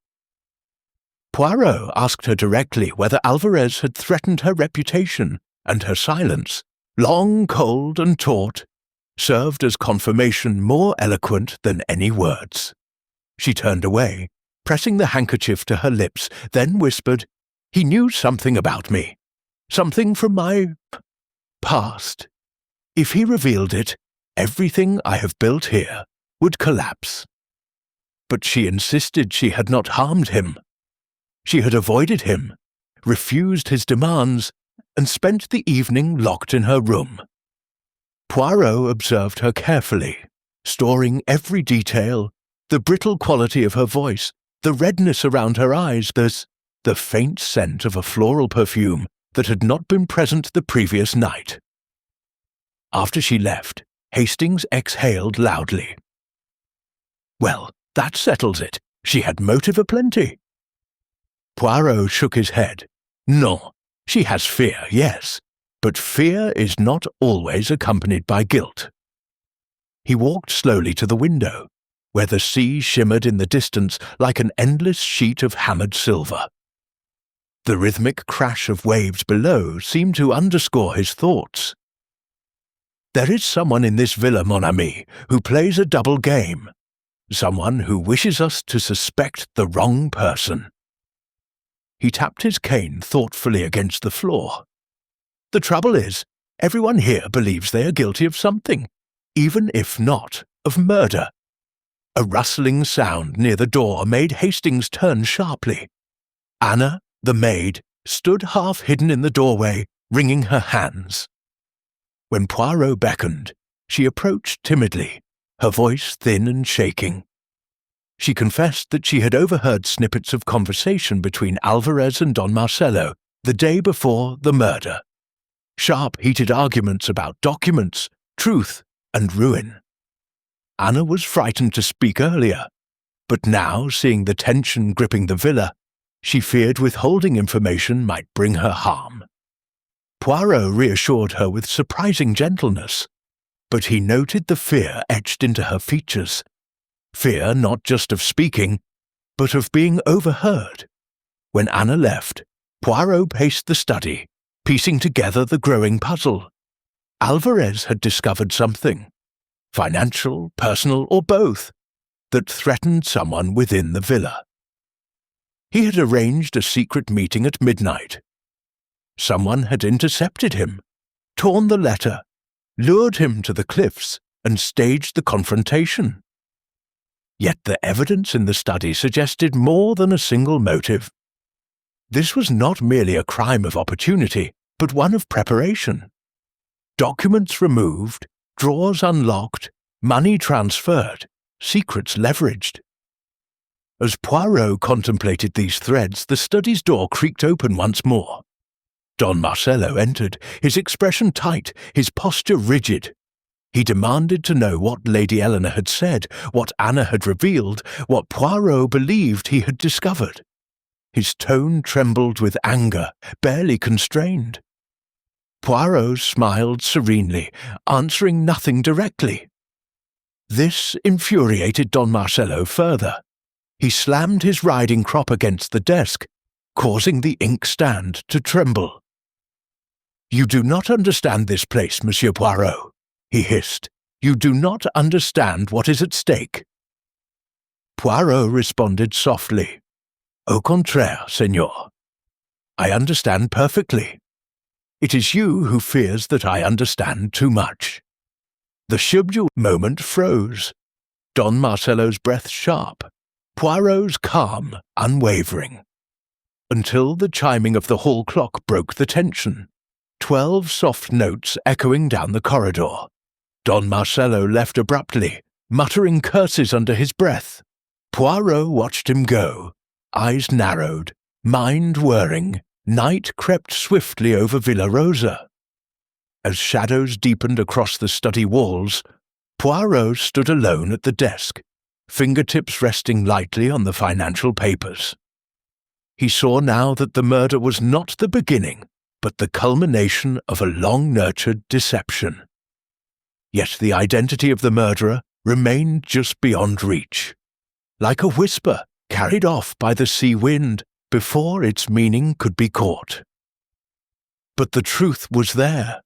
Poirot asked her directly whether Alvarez had threatened her reputation, and her silence, long, cold, and taut, served as confirmation more eloquent than any words. She turned away, pressing the handkerchief to her lips, then whispered, "He knew something about me, something from my past. If he revealed it, everything I have built here would collapse." But she insisted she had not harmed him. She had avoided him, refused his demands, and spent the evening locked in her room. Poirot observed her carefully, storing every detail, the brittle quality of her voice, the redness around her eyes, the faint scent of a floral perfume that had not been present the previous night. After she left, Hastings exhaled loudly. Well, that settles it. She had motive aplenty. Poirot shook his head. No, she has fear, yes, but fear is not always accompanied by guilt. He walked slowly to the window, where the sea shimmered in the distance like an endless sheet of hammered silver. The rhythmic crash of waves below seemed to underscore his thoughts. There is someone in this villa, mon ami, who plays a double game. Someone who wishes us to suspect the wrong person. He tapped his cane thoughtfully against the floor. The trouble is, everyone here believes they are guilty of something, even if not of murder. A rustling sound near the door made Hastings turn sharply. Anna, the maid, stood half hidden in the doorway, wringing her hands. When Poirot beckoned, she approached timidly, her voice thin and shaking. She confessed that she had overheard snippets of conversation between Alvarez and Don Marcelo the day before the murder. Sharp, heated arguments about documents, truth, and ruin. Anna was frightened to speak earlier, but now, seeing the tension gripping the villa, she feared withholding information might bring her harm. Poirot reassured her with surprising gentleness, but he noted the fear etched into her features. Fear not just of speaking, but of being overheard. When Anna left, Poirot paced the study, piecing together the growing puzzle. Alvarez had discovered something, financial, personal, or both, that threatened someone within the villa. He had arranged a secret meeting at midnight. Someone had intercepted him, torn the letter, lured him to the cliffs, and staged the confrontation. Yet the evidence in the study suggested more than a single motive. This was not merely a crime of opportunity, but one of preparation. Documents removed, drawers unlocked, money transferred, secrets leveraged. As Poirot contemplated these threads, the study's door creaked open once more. Don Marcelo entered, his expression tight, his posture rigid. He demanded to know what Lady Eleanor had said, what Anna had revealed, what Poirot believed he had discovered. His tone trembled with anger, barely constrained. Poirot smiled serenely, answering nothing directly. This infuriated Don Marcello further. He slammed his riding crop against the desk, causing the inkstand to tremble. "You do not understand this place, Monsieur Poirot," he hissed. "You do not understand what is at stake." Poirot responded softly. "Au contraire, Senor. I understand perfectly. It is you who fears that I understand too much." The schedule moment froze. Don Marcello's breath sharp, Poirot's calm unwavering. Until the chiming of the hall clock broke the tension. 12 soft notes echoing down the corridor. Don Marcello left abruptly, muttering curses under his breath. Poirot watched him go, eyes narrowed, mind whirring. Night crept swiftly over Villa Rosa. As shadows deepened across the study walls, Poirot stood alone at the desk, fingertips resting lightly on the financial papers. He saw now that the murder was not the beginning, but the culmination of a long-nurtured deception. Yet the identity of the murderer remained just beyond reach, like a whisper carried off by the sea wind before its meaning could be caught. But the truth was there,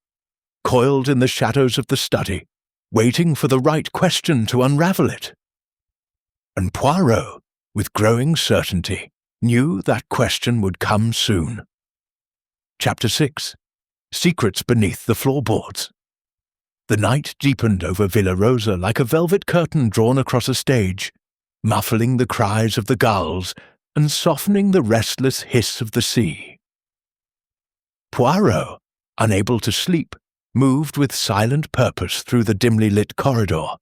coiled in the shadows of the study, waiting for the right question to unravel it. And Poirot, with growing certainty, knew that question would come soon. Chapter 6. Secrets Beneath the Floorboards. The night deepened over Villa Rosa like a velvet curtain drawn across a stage, muffling the cries of the gulls and softening the restless hiss of the sea. Poirot, unable to sleep, moved with silent purpose through the dimly lit corridor,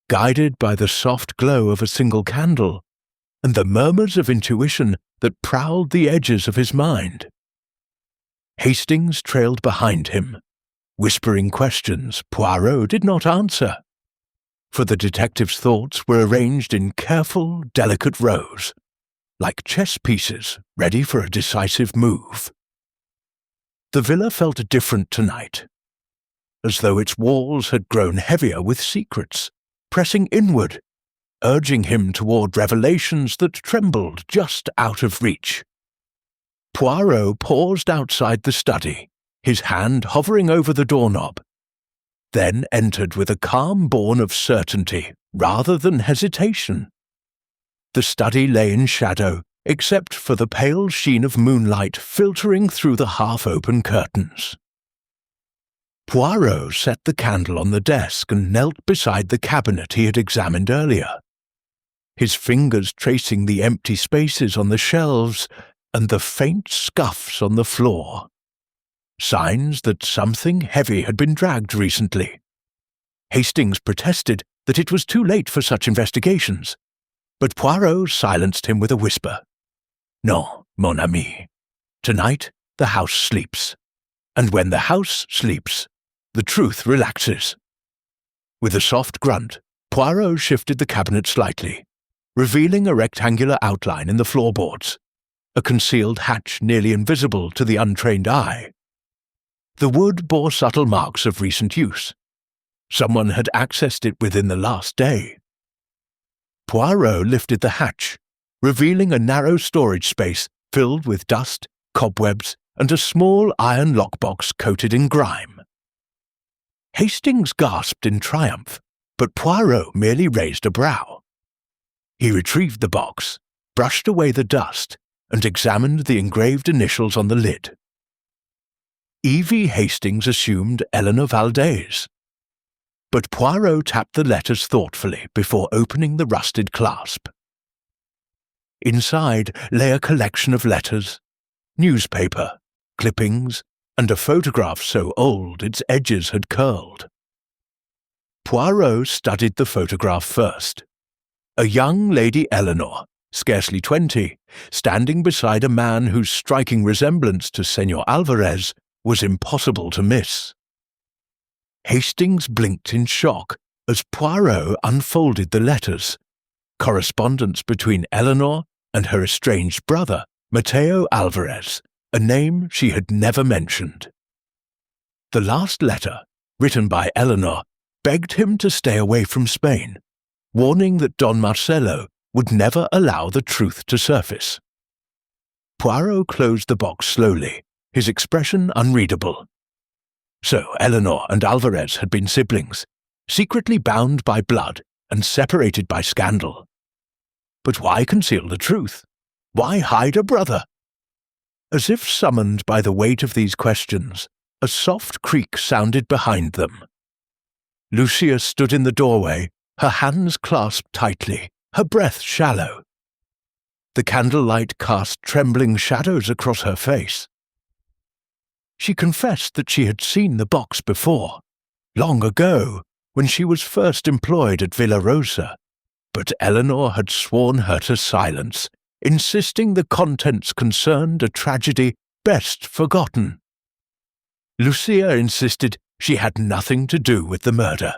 guided by the soft glow of a single candle and the murmurs of intuition that prowled the edges of his mind. Hastings trailed behind him, whispering questions Poirot did not answer, for the detective's thoughts were arranged in careful, delicate rows, like chess pieces ready for a decisive move. The villa felt different tonight, as though its walls had grown heavier with secrets, pressing inward, urging him toward revelations that trembled just out of reach. Poirot paused outside the study, his hand hovering over the doorknob, then entered with a calm born of certainty rather than hesitation. The study lay in shadow, except for the pale sheen of moonlight filtering through the half-open curtains. Poirot set the candle on the desk and knelt beside the cabinet he had examined earlier, his fingers tracing the empty spaces on the shelves and the faint scuffs on the floor, signs that something heavy had been dragged recently. Hastings protested that it was too late for such investigations, but Poirot silenced him with a whisper. "Non, mon ami. Tonight the house sleeps, and when the house sleeps, the truth relaxes." With a soft grunt, Poirot shifted the cabinet slightly, revealing a rectangular outline in the floorboards, a concealed hatch nearly invisible to the untrained eye. The wood bore subtle marks of recent use. Someone had accessed it within the last day. Poirot lifted the hatch, revealing a narrow storage space filled with dust, cobwebs, and a small iron lockbox coated in grime. Hastings gasped in triumph, but Poirot merely raised a brow. He retrieved the box, brushed away the dust, and examined the engraved initials on the lid. Evie Hastings assumed Eleanor Valdez. But Poirot tapped the letters thoughtfully before opening the rusted clasp. Inside lay a collection of letters, newspaper, clippings, and a photograph so old its edges had curled. Poirot studied the photograph first. A young Lady Eleanor, scarcely 20, standing beside a man whose striking resemblance to Señor Alvarez was impossible to miss. Hastings blinked in shock as Poirot unfolded the letters, correspondence between Eleanor and her estranged brother, Mateo Alvarez, a name she had never mentioned. The last letter, written by Eleanor, begged him to stay away from Spain, warning that Don Marcelo would never allow the truth to surface. Poirot closed the box slowly, his expression unreadable. So Eleanor and Alvarez had been siblings, secretly bound by blood and separated by scandal. But why conceal the truth? Why hide a brother? As if summoned by the weight of these questions, a soft creak sounded behind them. Lucia stood in the doorway, her hands clasped tightly, her breath shallow. The candlelight cast trembling shadows across her face. She confessed that she had seen the box before, long ago, when she was first employed at Villa Rosa, but Eleanor had sworn her to silence, insisting the contents concerned a tragedy best forgotten. Lucia insisted she had nothing to do with the murder,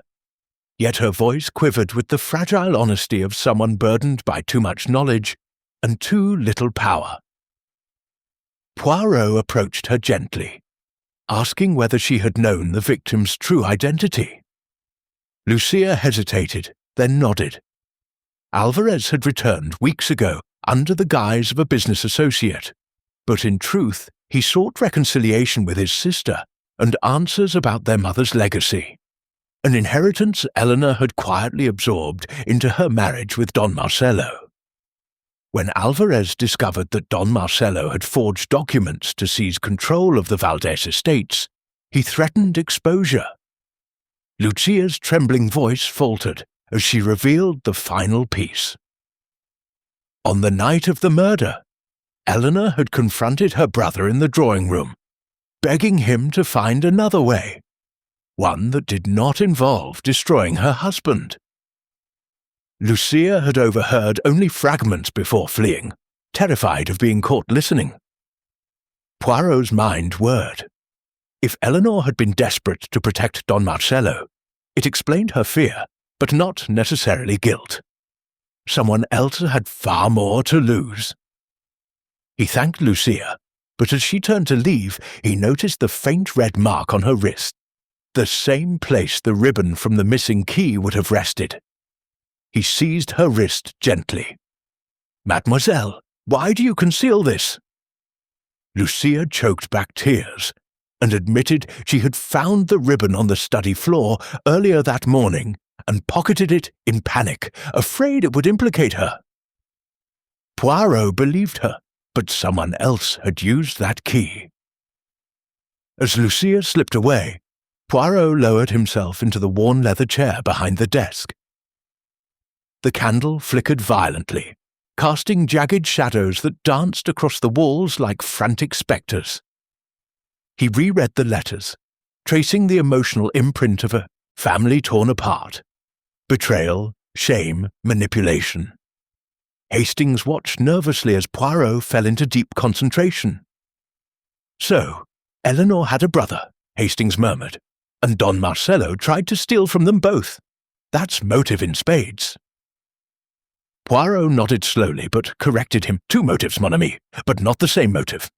yet her voice quivered with the fragile honesty of someone burdened by too much knowledge and too little power. Poirot approached her gently, asking whether she had known the victim's true identity. Lucia hesitated, then nodded. Alvarez had returned weeks ago under the guise of a business associate, but in truth he sought reconciliation with his sister and answers about their mother's legacy, an inheritance Eleanor had quietly absorbed into her marriage with Don Marcelo. When Alvarez discovered that Don Marcelo had forged documents to seize control of the Valdez estates, he threatened exposure. Lucia's trembling voice faltered as she revealed the final piece. On the night of the murder, Eleanor had confronted her brother in the drawing room, begging him to find another way, one that did not involve destroying her husband. Lucia had overheard only fragments before fleeing, terrified of being caught listening. Poirot's mind whirred. If Eleanor had been desperate to protect Don Marcelo, it explained her fear, but not necessarily guilt. Someone else had far more to lose. He thanked Lucia, but as she turned to leave, he noticed the faint red mark on her wrist, the same place the ribbon from the missing key would have rested. He seized her wrist gently. "Mademoiselle, why do you conceal this?" Lucia choked back tears and admitted she had found the ribbon on the study floor earlier that morning and pocketed it in panic, afraid it would implicate her. Poirot believed her, but someone else had used that key. As Lucia slipped away, Poirot lowered himself into the worn leather chair behind the desk. The candle flickered violently, casting jagged shadows that danced across the walls like frantic spectres. He reread the letters, tracing the emotional imprint of a family torn apart, betrayal, shame, manipulation. Hastings watched nervously as Poirot fell into deep concentration. "So, Eleanor had a brother," Hastings murmured, "and Don Marcelo tried to steal from them both. That's motive in spades." Poirot nodded slowly, but corrected him. "Two motives, mon ami, but not the same motive."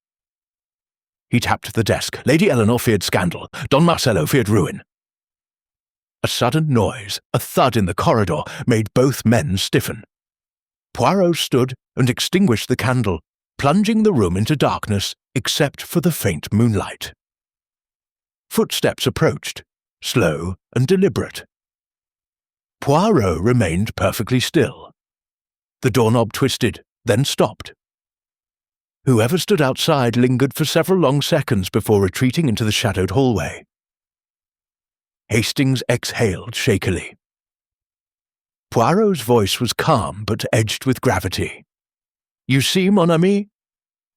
He tapped the desk. Lady Eleanor feared scandal. Don Marcelo feared ruin. A sudden noise, a thud in the corridor, made both men stiffen. Poirot stood and extinguished the candle, plunging the room into darkness except for the faint moonlight. Footsteps approached, slow and deliberate. Poirot remained perfectly still. The doorknob twisted, then stopped. Whoever stood outside lingered for several long seconds before retreating into the shadowed hallway. Hastings exhaled shakily. Poirot's voice was calm but edged with gravity. "You see, mon ami,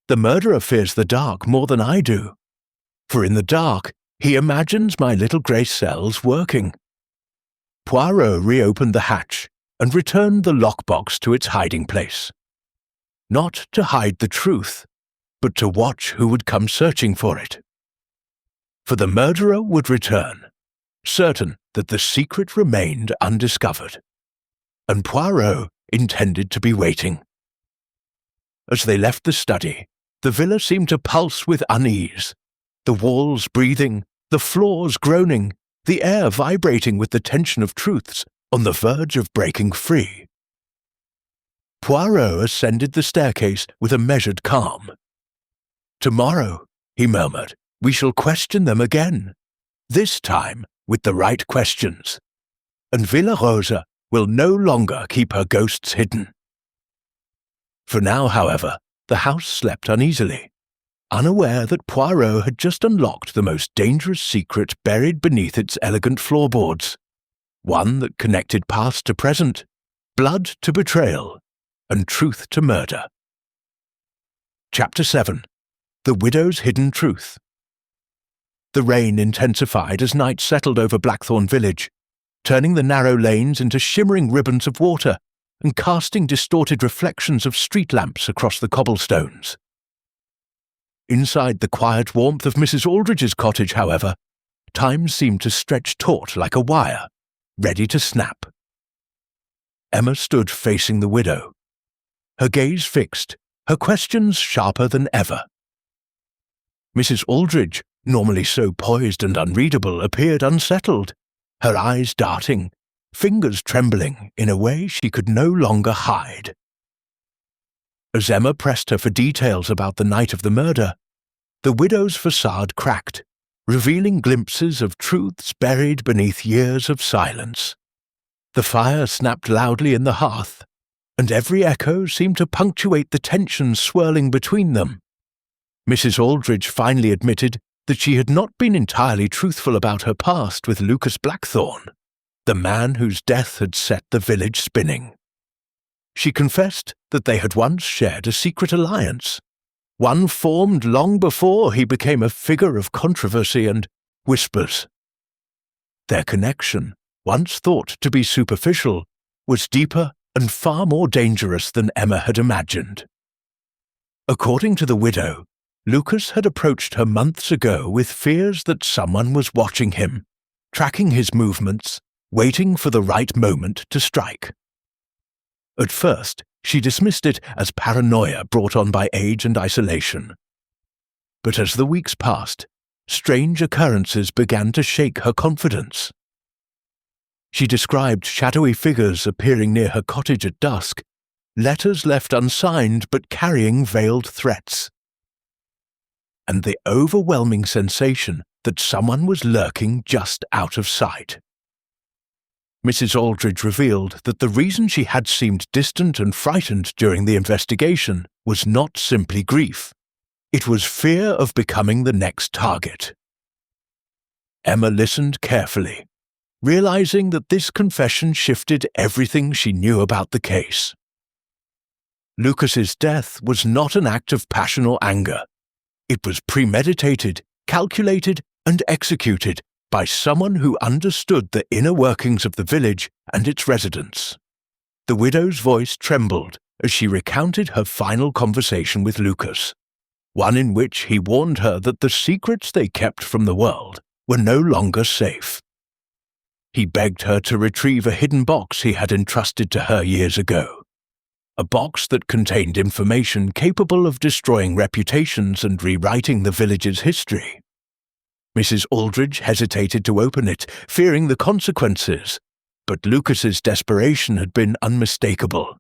the murderer fears the dark more than I do. For in the dark, he imagines my little grey cells working." Poirot reopened the hatch and returned the lockbox to its hiding place. Not to hide the truth, but to watch who would come searching for it. For the murderer would return, certain that the secret remained undiscovered. And Poirot intended to be waiting. As they left the study, the villa seemed to pulse with unease, the walls breathing, the floors groaning, the air vibrating with the tension of truths on the verge of breaking free. Poirot ascended the staircase with a measured calm. "Tomorrow," he murmured, "we shall question them again, this time with the right questions, and Villa Rosa will no longer keep her ghosts hidden." For now, however, the house slept uneasily, unaware that Poirot had just unlocked the most dangerous secret buried beneath its elegant floorboards, one that connected past to present, blood to betrayal, and truth to murder. Chapter 7. The Widow's Hidden Truth. The rain intensified as night settled over Blackthorn village, turning the narrow lanes into shimmering ribbons of water and casting distorted reflections of street lamps across the cobblestones. Inside the quiet warmth of Mrs. Aldridge's cottage, however, time seemed to stretch taut like a wire, ready to snap. Emma stood facing the widow, her gaze fixed, her questions sharper than ever. Mrs. Aldridge, normally so poised and unreadable, appeared unsettled, her eyes darting, fingers trembling in a way she could no longer hide. As Emma pressed her for details about the night of the murder, the widow's facade cracked, revealing glimpses of truths buried beneath years of silence. The fire snapped loudly in the hearth, and every echo seemed to punctuate the tension swirling between them. Mrs. Aldridge finally admitted that she had not been entirely truthful about her past with Lucas Blackthorne, the man whose death had set the village spinning. She confessed that they had once shared a secret alliance, one formed long before he became a figure of controversy and whispers. Their connection, once thought to be superficial, was deeper and far more dangerous than Emma had imagined. According to the widow, Lucas had approached her months ago with fears that someone was watching him, tracking his movements, waiting for the right moment to strike. At first, she dismissed it as paranoia brought on by age and isolation. But as the weeks passed, strange occurrences began to shake her confidence. She described shadowy figures appearing near her cottage at dusk, letters left unsigned but carrying veiled threats, and the overwhelming sensation that someone was lurking just out of sight. Mrs. Aldridge revealed that the reason she had seemed distant and frightened during the investigation was not simply grief. It was fear of becoming the next target. Emma listened carefully, realizing that this confession shifted everything she knew about the case. Lucas's death was not an act of passion or anger. It was premeditated, calculated, and executed by someone who understood the inner workings of the village and its residents. The widow's voice trembled as she recounted her final conversation with Lucas, one in which he warned her that the secrets they kept from the world were no longer safe. He begged her to retrieve a hidden box he had entrusted to her years ago, a box that contained information capable of destroying reputations and rewriting the village's history. Mrs. Aldridge hesitated to open it, fearing the consequences, but Lucas's desperation had been unmistakable.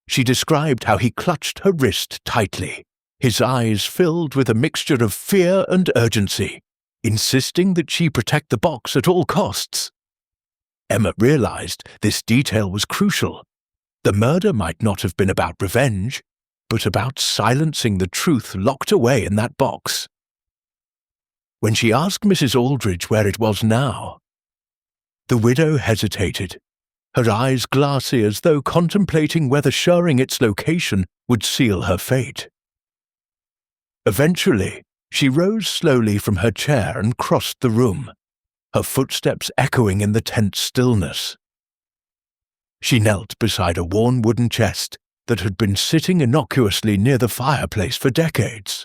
She described how he clutched her wrist tightly, his eyes filled with a mixture of fear and urgency, insisting that she protect the box at all costs. Emma realized this detail was crucial. The murder might not have been about revenge, but about silencing the truth locked away in that box. When she asked Mrs. Aldridge where it was now, the widow hesitated, her eyes glassy as though contemplating whether sharing its location would seal her fate. Eventually, she rose slowly from her chair and crossed the room, her footsteps echoing in the tense stillness. She knelt beside a worn wooden chest that had been sitting innocuously near the fireplace for decades.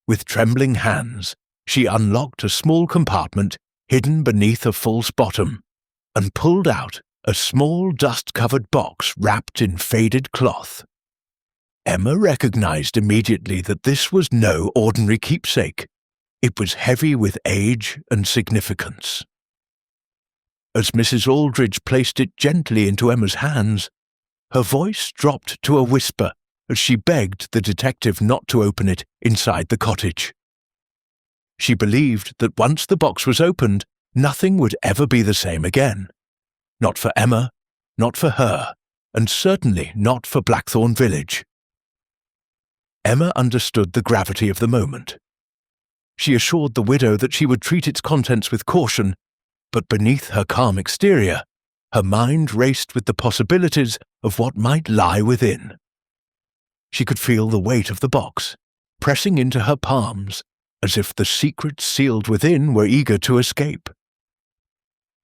With trembling hands, she unlocked a small compartment hidden beneath a false bottom, and pulled out a small dust-covered box wrapped in faded cloth. Emma recognized immediately that this was no ordinary keepsake. It was heavy with age and significance. As Mrs. Aldridge placed it gently into Emma's hands, her voice dropped to a whisper as she begged the detective not to open it inside the cottage. She believed that once the box was opened, nothing would ever be the same again. Not for Emma, not for her, and certainly not for Blackthorn Village. Emma understood the gravity of the moment. She assured the widow that she would treat its contents with caution, but beneath her calm exterior, her mind raced with the possibilities of what might lie within. She could feel the weight of the box, pressing into her palms, as if the secrets sealed within were eager to escape.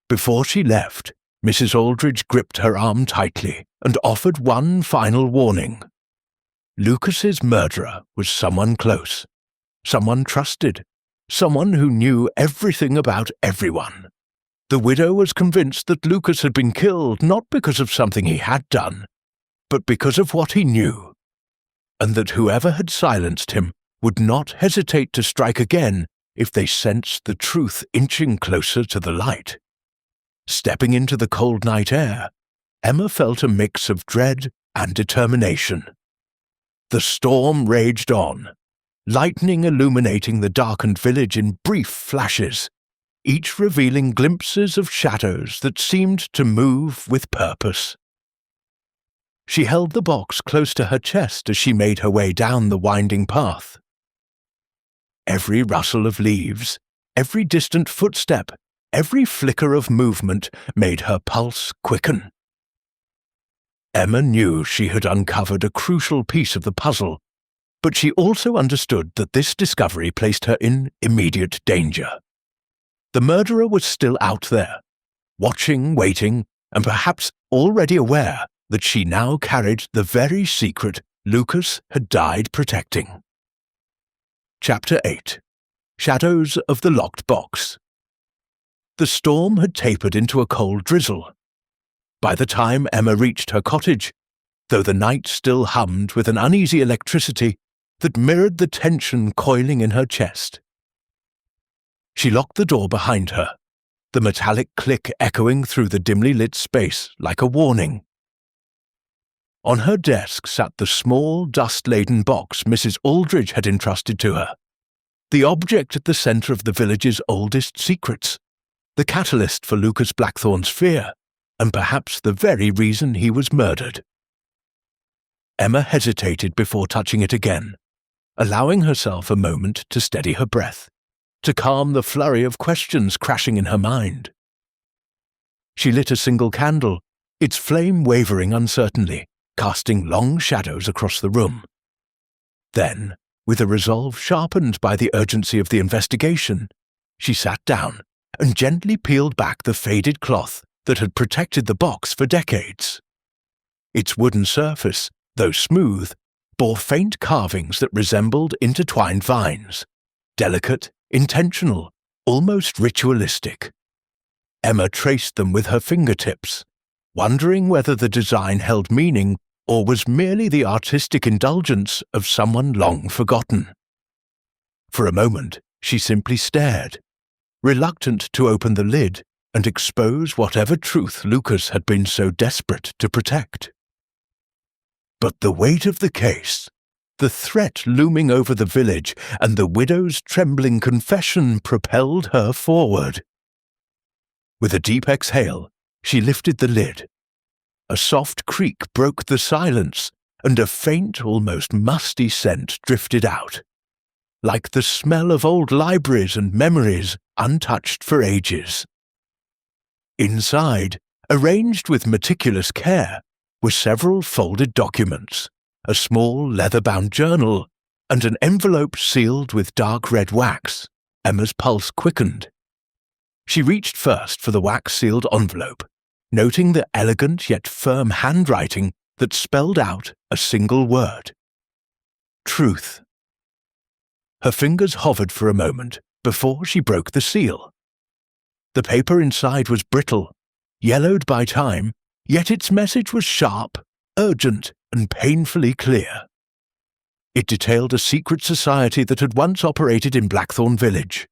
Before she left, Mrs. Aldridge gripped her arm tightly and offered one final warning. Lucas's murderer was someone close, someone trusted, someone who knew everything about everyone. The widow was convinced that Lucas had been killed not because of something he had done, but because of what he knew, and that whoever had silenced him would not hesitate to strike again if they sensed the truth inching closer to the light. Stepping into the cold night air, Emma felt a mix of dread and determination. The storm raged on, lightning illuminating the darkened village in brief flashes, each revealing glimpses of shadows that seemed to move with purpose. She held the box close to her chest as she made her way down the winding path. Every rustle of leaves, every distant footstep, every flicker of movement made her pulse quicken. Emma knew she had uncovered a crucial piece of the puzzle, but she also understood that this discovery placed her in immediate danger. The murderer was still out there, watching, waiting, and perhaps already aware that she now carried the very secret Lucas had died protecting. Chapter 8. Shadows of the Locked Box. The storm had tapered into a cold drizzle. By the time Emma reached her cottage, though the night still hummed with an uneasy electricity that mirrored the tension coiling in her chest. She locked the door behind her, the metallic click echoing through the dimly lit space like a warning. On her desk sat the small, dust-laden box Mrs. Aldridge had entrusted to her, the object at the centre of the village's oldest secrets, the catalyst for Lucas Blackthorn's fear, and perhaps the very reason he was murdered. Emma hesitated before touching it again, allowing herself a moment to steady her breath, to calm the flurry of questions crashing in her mind. She lit a single candle, its flame wavering uncertainly, casting long shadows across the room. Then, with a resolve sharpened by the urgency of the investigation, she sat down and gently peeled back the faded cloth that had protected the box for decades. Its wooden surface, though smooth, bore faint carvings that resembled intertwined vines, delicate, intentional, almost ritualistic. Emma traced them with her fingertips, wondering whether the design held meaning or was merely the artistic indulgence of someone long forgotten. For a moment, she simply stared, reluctant to open the lid and expose whatever truth Lucas had been so desperate to protect. But the weight of the case, the threat looming over the village, and the widow's trembling confession propelled her forward. With a deep exhale, she lifted the lid. A soft creak broke the silence, and a faint, almost musty scent drifted out, like the smell of old libraries and memories untouched for ages. Inside, arranged with meticulous care, were several folded documents, a small leather-bound journal, and an envelope sealed with dark red wax. Emma's pulse quickened. She reached first for the wax-sealed envelope, noting the elegant yet firm handwriting that spelled out a single word: truth. Her fingers hovered for a moment before she broke the seal. The paper inside was brittle, yellowed by time, yet its message was sharp, urgent, and painfully clear. It detailed a secret society that had once operated in Blackthorn Village,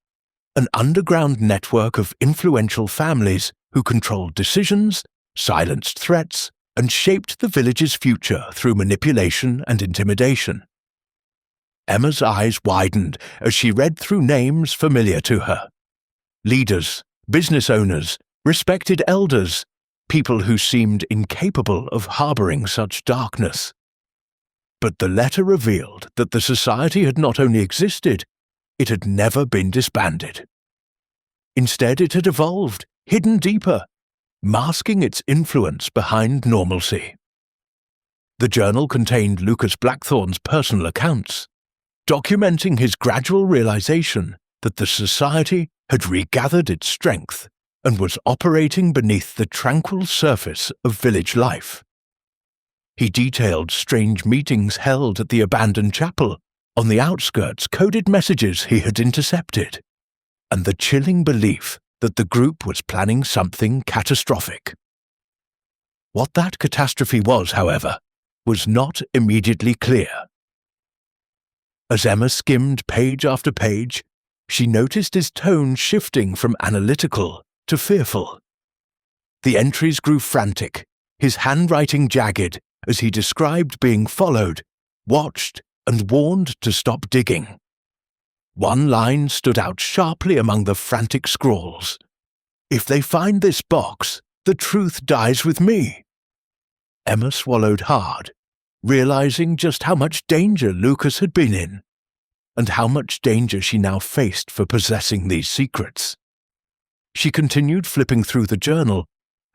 an underground network of influential families who controlled decisions, silenced threats, and shaped the village's future through manipulation and intimidation. Emma's eyes widened as she read through names familiar to her. Leaders, business owners, respected elders, people who seemed incapable of harboring such darkness. But the letter revealed that the society had not only existed, it had never been disbanded. Instead, it had evolved, hidden deeper, masking its influence behind normalcy. The journal contained Lucas Blackthorn's personal accounts, documenting his gradual realization that the society had regathered its strength and was operating beneath the tranquil surface of village life. He detailed strange meetings held at the abandoned chapel, on the outskirts coded messages he had intercepted, and the chilling belief that the group was planning something catastrophic. What that catastrophe was, however, was not immediately clear. As Emma skimmed page after page, she noticed his tone shifting from analytical to fearful. The entries grew frantic, his handwriting jagged, as he described being followed, watched, and warned to stop digging. One line stood out sharply among the frantic scrawls. "If they find this box, the truth dies with me." Emma swallowed hard, realizing just how much danger Lucas had been in, and how much danger she now faced for possessing these secrets. She continued flipping through the journal,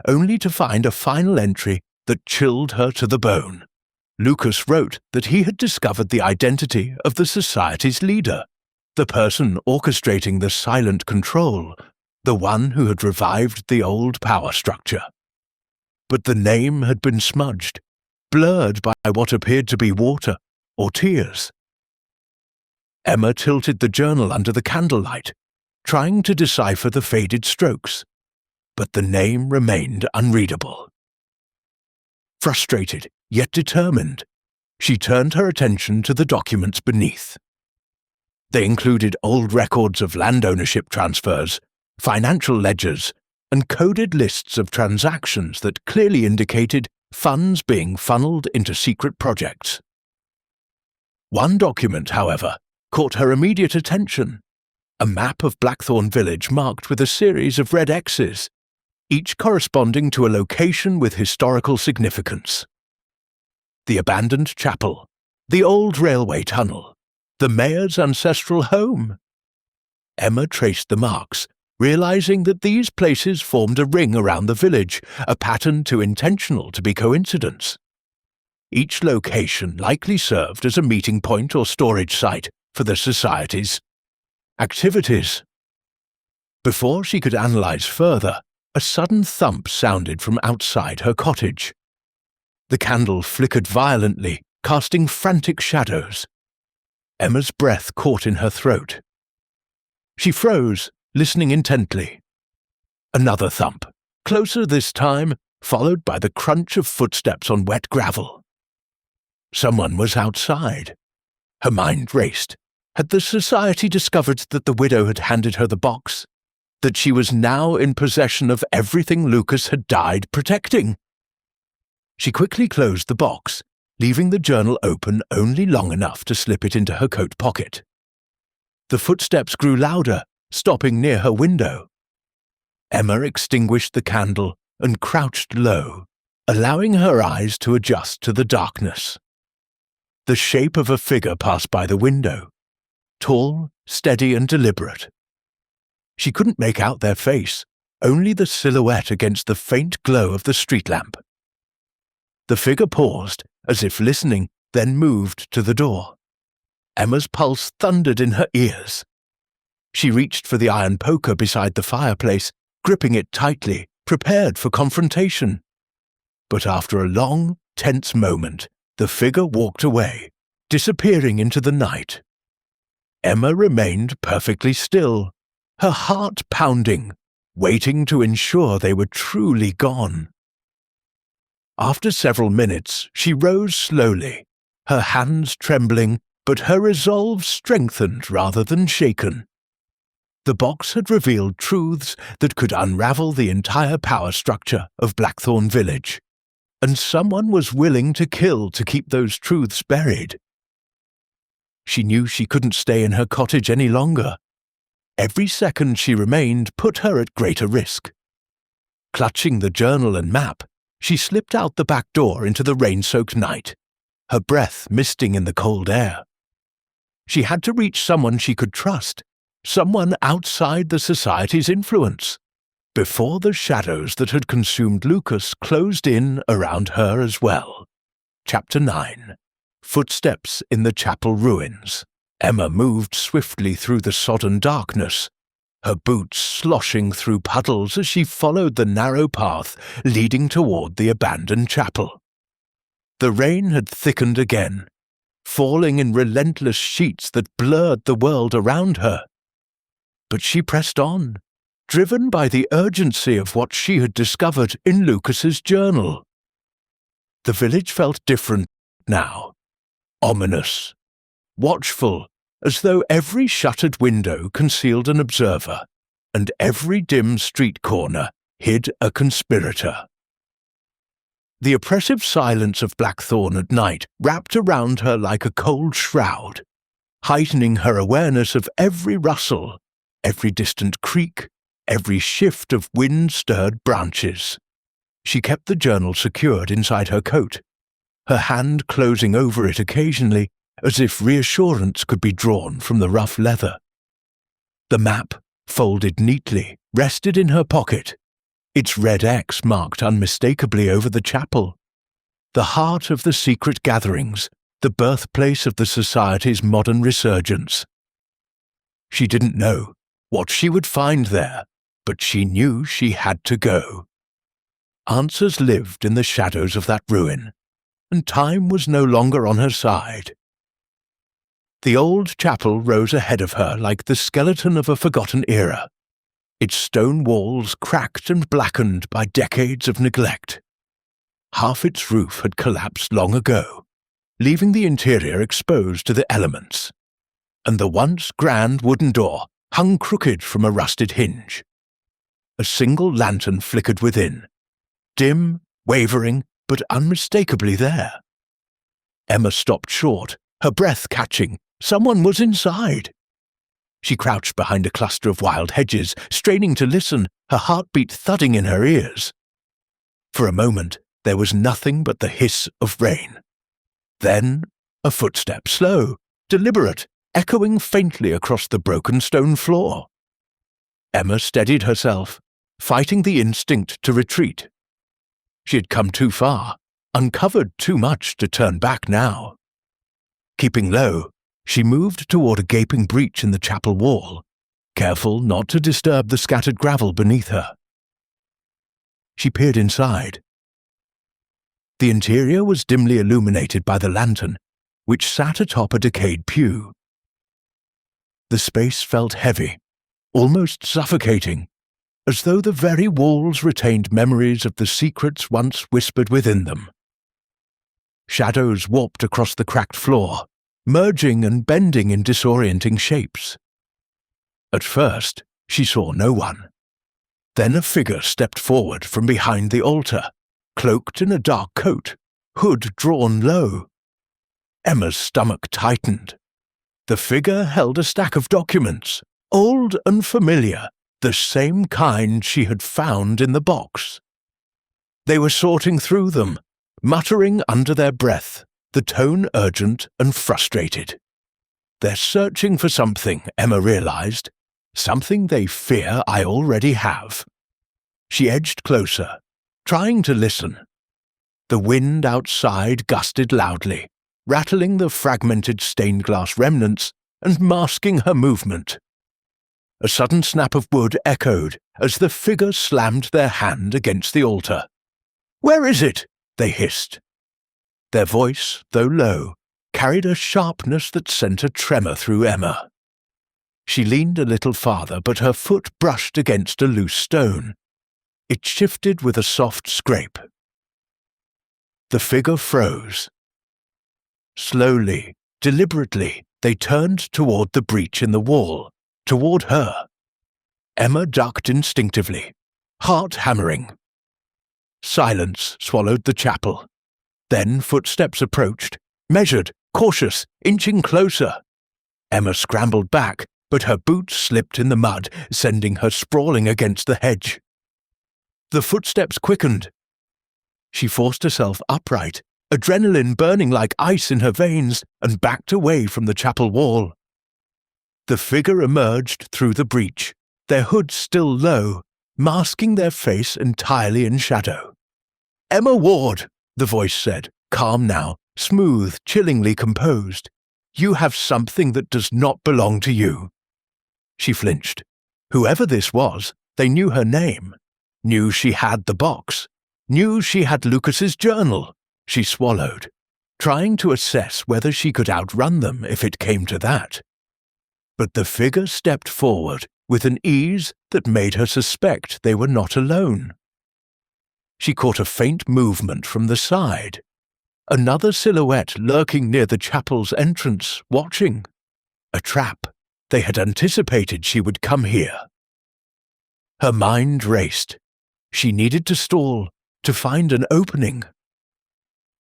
only to find a final entry that chilled her to the bone. Lucas wrote that he had discovered the identity of the society's leader, the person orchestrating the silent control, the one who had revived the old power structure. But the name had been smudged, blurred by what appeared to be water or tears. Emma tilted the journal under the candlelight, trying to decipher the faded strokes, but the name remained unreadable. Frustrated, yet determined, she turned her attention to the documents beneath. They included old records of land ownership transfers, financial ledgers, and coded lists of transactions that clearly indicated funds being funneled into secret projects. One document, however, caught her immediate attention: a map of Blackthorn Village marked with a series of red X's, each corresponding to a location with historical significance. The abandoned chapel, the old railway tunnel, the mayor's ancestral home. Emma traced the marks, realizing that these places formed a ring around the village, a pattern too intentional to be coincidence. Each location likely served as a meeting point or storage site for the society's activities. Before she could analyze further, a sudden thump sounded from outside her cottage. The candle flickered violently, casting frantic shadows. Emma's breath caught in her throat. She froze, listening intently. Another thump, closer this time, followed by the crunch of footsteps on wet gravel. Someone was outside. Her mind raced. Had the society discovered that the widow had handed her the box? That she was now in possession of everything Lucas had died protecting? She quickly closed the box, leaving the journal open only long enough to slip it into her coat pocket. The footsteps grew louder, stopping near her window. Emma extinguished the candle and crouched low, allowing her eyes to adjust to the darkness. The shape of a figure passed by the window, tall, steady, and deliberate. She couldn't make out their face, only the silhouette against the faint glow of the street lamp. The figure paused, as if listening, then moved to the door. Emma's pulse thundered in her ears. She reached for the iron poker beside the fireplace, gripping it tightly, prepared for confrontation. But after a long, tense moment, the figure walked away, disappearing into the night. Emma remained perfectly still, her heart pounding, waiting to ensure they were truly gone. After several minutes, she rose slowly, her hands trembling, but her resolve strengthened rather than shaken. The box had revealed truths that could unravel the entire power structure of Blackthorn Village, and someone was willing to kill to keep those truths buried. She knew she couldn't stay in her cottage any longer. Every second she remained put her at greater risk. Clutching the journal and map, she slipped out the back door into the rain-soaked night, her breath misting in the cold air. She had to reach someone she could trust, someone outside the society's influence, before the shadows that had consumed Lucas closed in around her as well. Chapter 9. Footsteps in the chapel ruins. Emma moved swiftly through the sodden darkness, her boots sloshing through puddles as she followed the narrow path leading toward the abandoned chapel. The rain had thickened again, falling in relentless sheets that blurred the world around her. But she pressed on, driven by the urgency of what she had discovered in Lucas's journal. The village felt different now, ominous, watchful, as though every shuttered window concealed an observer, and every dim street corner hid a conspirator. The oppressive silence of Blackthorn at night wrapped around her like a cold shroud, heightening her awareness of every rustle, every distant creak, every shift of wind-stirred branches. She kept the journal secured inside her coat, her hand closing over it occasionally, as if reassurance could be drawn from the rough leather. The map, folded neatly, rested in her pocket, its red X marked unmistakably over the chapel, the heart of the secret gatherings, the birthplace of the society's modern resurgence. She didn't know what she would find there, but she knew she had to go. Answers lived in the shadows of that ruin, and time was no longer on her side. The old chapel rose ahead of her like the skeleton of a forgotten era, its stone walls cracked and blackened by decades of neglect. Half its roof had collapsed long ago, leaving the interior exposed to the elements, and the once grand wooden door hung crooked from a rusted hinge. A single lantern flickered within, dim, wavering, but unmistakably there. Emma stopped short, her breath catching. Someone was inside. She crouched behind a cluster of wild hedges, straining to listen, her heartbeat thudding in her ears. For a moment, there was nothing but the hiss of rain. Then, a footstep, slow, deliberate, echoing faintly across the broken stone floor. Emma steadied herself, fighting the instinct to retreat. She had come too far, uncovered too much to turn back now. Keeping low, she moved toward a gaping breach in the chapel wall, careful not to disturb the scattered gravel beneath her. She peered inside. The interior was dimly illuminated by the lantern, which sat atop a decayed pew. The space felt heavy, almost suffocating, as though the very walls retained memories of the secrets once whispered within them. Shadows warped across the cracked floor, merging and bending in disorienting shapes. At first, she saw no one. Then a figure stepped forward from behind the altar, cloaked in a dark coat, hood drawn low. Emma's stomach tightened. The figure held a stack of documents, old and familiar, the same kind she had found in the box. They were sorting through them, muttering under their breath, the tone urgent and frustrated. They're searching for something, Emma realized, something they fear I already have. She edged closer, trying to listen. The wind outside gusted loudly, rattling the fragmented stained glass remnants and masking her movement. A sudden snap of wood echoed as the figure slammed their hand against the altar. "Where is it?" they hissed. Their voice, though low, carried a sharpness that sent a tremor through Emma. She leaned a little farther, but her foot brushed against a loose stone. It shifted with a soft scrape. The figure froze. Slowly, deliberately, they turned toward the breach in the wall, toward her. Emma ducked instinctively, heart hammering. Silence swallowed the chapel. Then footsteps approached, measured, cautious, inching closer. Emma scrambled back, but her boots slipped in the mud, sending her sprawling against the hedge. The footsteps quickened. She forced herself upright, adrenaline burning like ice in her veins, and backed away from the chapel wall. The figure emerged through the breach, their hood still low, masking their face entirely in shadow. "Emma Ward," the voice said, calm now, smooth, chillingly composed. "You have something that does not belong to you." She flinched. Whoever this was, they knew her name, knew she had the box, knew she had Lucas's journal. She swallowed, trying to assess whether she could outrun them if it came to that. But the figure stepped forward with an ease that made her suspect they were not alone. She caught a faint movement from the side. Another silhouette lurking near the chapel's entrance, watching. A trap. They had anticipated she would come here. Her mind raced. She needed to stall, to find an opening.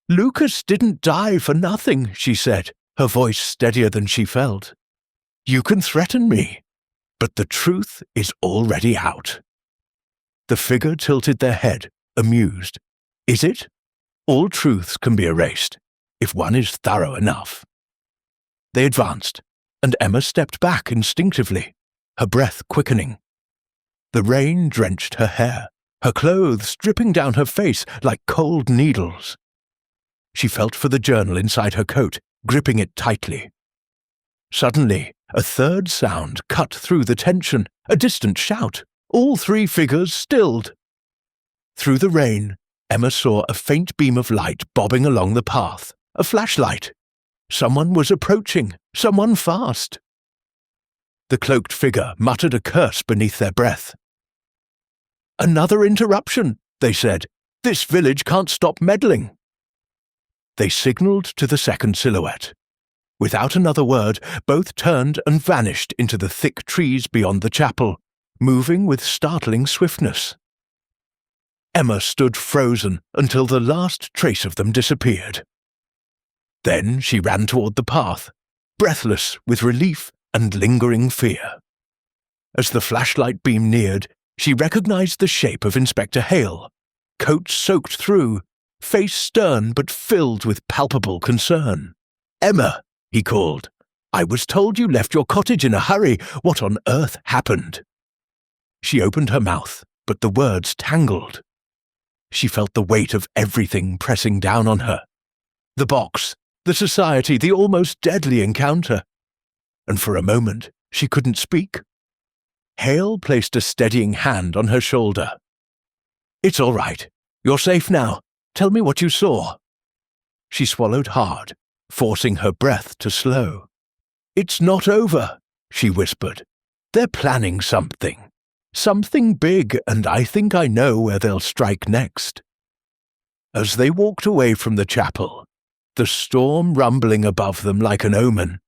"Lucas didn't die for nothing," she said, her voice steadier than she felt. "You can threaten me, but the truth is already out." The figure tilted their head, amused. "Is it? All truths can be erased, if one is thorough enough." They advanced, and Emma stepped back instinctively, her breath quickening. The rain drenched her hair, her clothes dripping down her face like cold needles. She felt for the journal inside her coat, gripping it tightly. Suddenly, a third sound cut through the tension, a distant shout. All three figures stilled. Through the rain, Emma saw a faint beam of light bobbing along the path, a flashlight. Someone was approaching, someone fast. The cloaked figure muttered a curse beneath their breath. "Another interruption," they said. "This village can't stop meddling." They signaled to the second silhouette. Without another word, both turned and vanished into the thick trees beyond the chapel, moving with startling swiftness. Emma stood frozen until the last trace of them disappeared. Then she ran toward the path, breathless with relief and lingering fear. As the flashlight beam neared, she recognized the shape of Inspector Hale, coat soaked through, face stern but filled with palpable concern. "Emma," he called, "I was told you left your cottage in a hurry. What on earth happened?" She opened her mouth, but the words tangled. She felt the weight of everything pressing down on her. The box, the society, the almost deadly encounter. And for a moment, she couldn't speak. Hale placed a steadying hand on her shoulder. "It's all right. You're safe now. Tell me what you saw." She swallowed hard, forcing her breath to slow. "It's not over," she whispered. "They're planning something. Something big, and I think I know where they'll strike next." As they walked away from the chapel, the storm rumbling above them like an omen,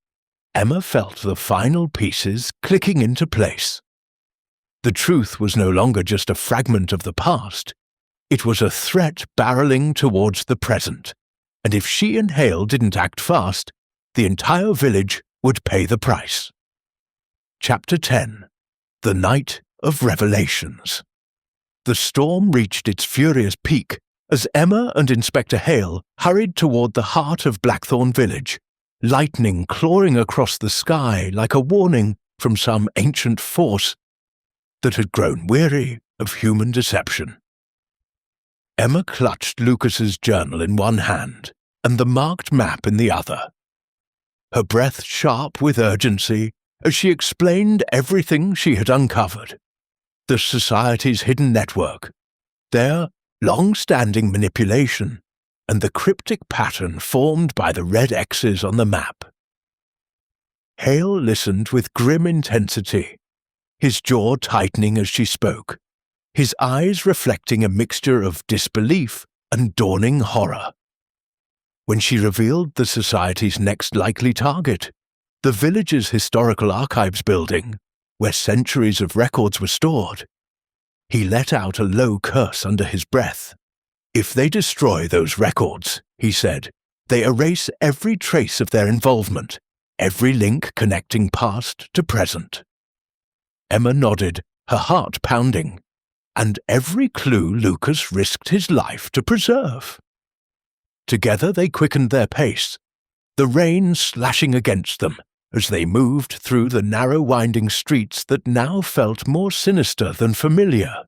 Emma felt the final pieces clicking into place. The truth was no longer just a fragment of the past. It was a threat barreling towards the present, and if she and Hale didn't act fast, the entire village would pay the price. Chapter 10. The Night of Revelations. The storm reached its furious peak as Emma and Inspector Hale hurried toward the heart of Blackthorn Village, lightning clawing across the sky like a warning from some ancient force that had grown weary of human deception. Emma clutched Lucas's journal in one hand and the marked map in the other, her breath sharp with urgency as she explained everything she had uncovered. The Society's hidden network, their long-standing manipulation, and the cryptic pattern formed by the red X's on the map. Hale listened with grim intensity, his jaw tightening as she spoke, his eyes reflecting a mixture of disbelief and dawning horror. When she revealed the Society's next likely target, the village's historical archives building, where centuries of records were stored, he let out a low curse under his breath. "If they destroy those records," he said, "they erase every trace of their involvement, every link connecting past to present." Emma nodded, her heart pounding. And every clue Lucas risked his life to preserve. Together they quickened their pace, the rain slashing against them as they moved through the narrow winding streets that now felt more sinister than familiar,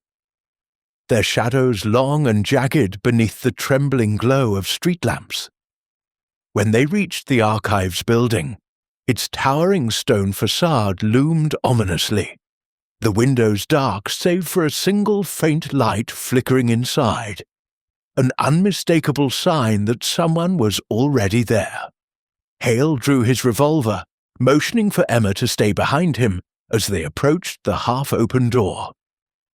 their shadows long and jagged beneath the trembling glow of street lamps. When they reached the archives building, its towering stone facade loomed ominously, the windows dark save for a single faint light flickering inside, an unmistakable sign that someone was already there. Hale drew his revolver, motioning for Emma to stay behind him as they approached the half-open door.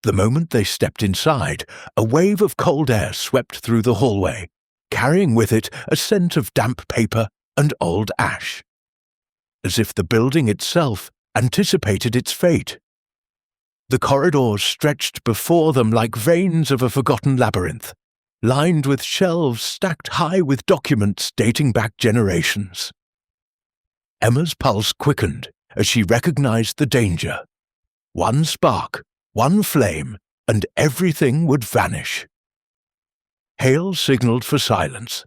The moment they stepped inside, a wave of cold air swept through the hallway, carrying with it a scent of damp paper and old ash, as if the building itself anticipated its fate. The corridors stretched before them like veins of a forgotten labyrinth, lined with shelves stacked high with documents dating back generations. Emma's pulse quickened as she recognized the danger. One spark, one flame, and everything would vanish. Hale signaled for silence.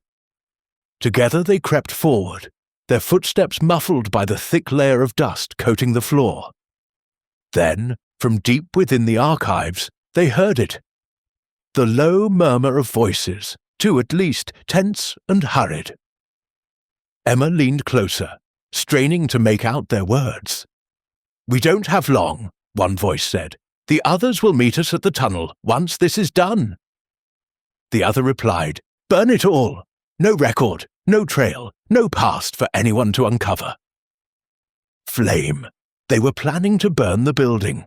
Together they crept forward, their footsteps muffled by the thick layer of dust coating the floor. Then, from deep within the archives, they heard it. The low murmur of voices, two at least, tense and hurried. Emma leaned closer, straining to make out their words. "We don't have long," one voice said. "The others will meet us at the tunnel once this is done." The other replied, "Burn it all. No record, no trail, no past for anyone to uncover." Flame. They were planning to burn the building.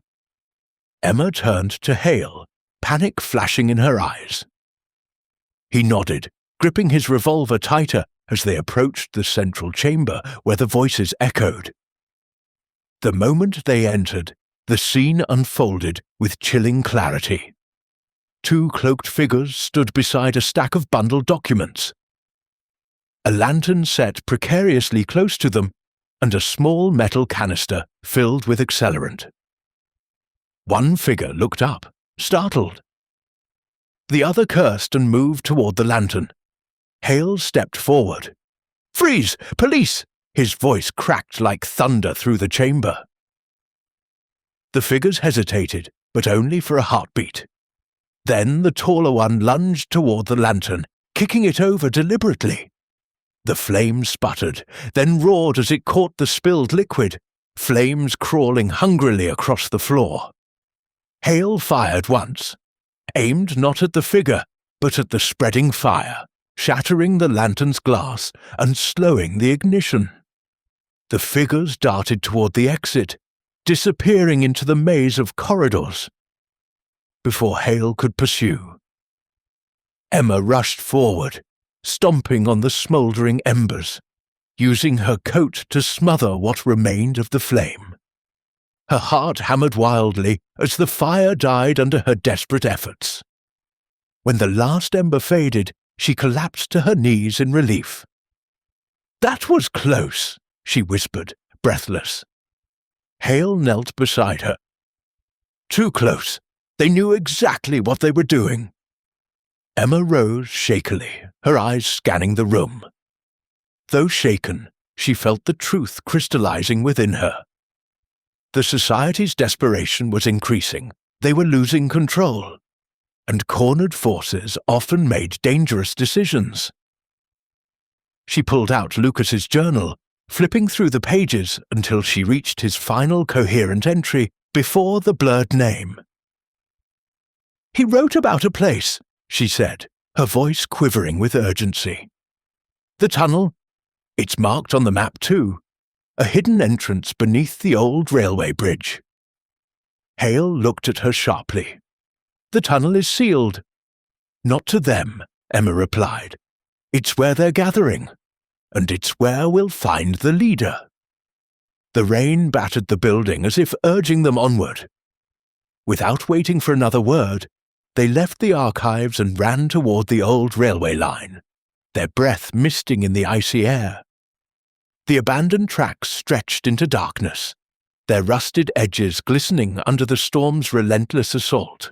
Emma turned to Hale, panic flashing in her eyes. He nodded, gripping his revolver tighter as they approached the central chamber where the voices echoed. The moment they entered, the scene unfolded with chilling clarity. Two cloaked figures stood beside a stack of bundled documents. A lantern set precariously close to them, and a small metal canister filled with accelerant. One figure looked up, startled. The other cursed and moved toward the lantern. Hale stepped forward. "Freeze! Police!" His voice cracked like thunder through the chamber. The figures hesitated, but only for a heartbeat. Then the taller one lunged toward the lantern, kicking it over deliberately. The flame sputtered, then roared as it caught the spilled liquid, flames crawling hungrily across the floor. Hale fired once, aimed not at the figure, but at the spreading fire, shattering the lantern's glass and slowing the ignition. The figures darted toward the exit, disappearing into the maze of corridors. Before Hale could pursue, Emma rushed forward, stomping on the smouldering embers, using her coat to smother what remained of the flame. Her heart hammered wildly as the fire died under her desperate efforts. When the last ember faded, she collapsed to her knees in relief. "That was close," she whispered, breathless. Hale knelt beside her. "Too close. They knew exactly what they were doing." Emma rose shakily, her eyes scanning the room. Though shaken, she felt the truth crystallizing within her. The Society's desperation was increasing. They were losing control, and cornered forces often made dangerous decisions. She pulled out Lucas's journal, flipping through the pages until she reached his final coherent entry before the blurred name. "He wrote about a place," she said, her voice quivering with urgency. "The tunnel? It's marked on the map too. a hidden entrance beneath the old railway bridge. Hale looked at her sharply. The tunnel is sealed. Not to them, Emma replied. It's where they're gathering, and it's where we'll find the leader. The rain battered the building as if urging them onward. Without waiting for another word, they left the archives and ran toward the old railway line, their breath misting in the icy air. The abandoned tracks stretched into darkness, their rusted edges glistening under the storm's relentless assault.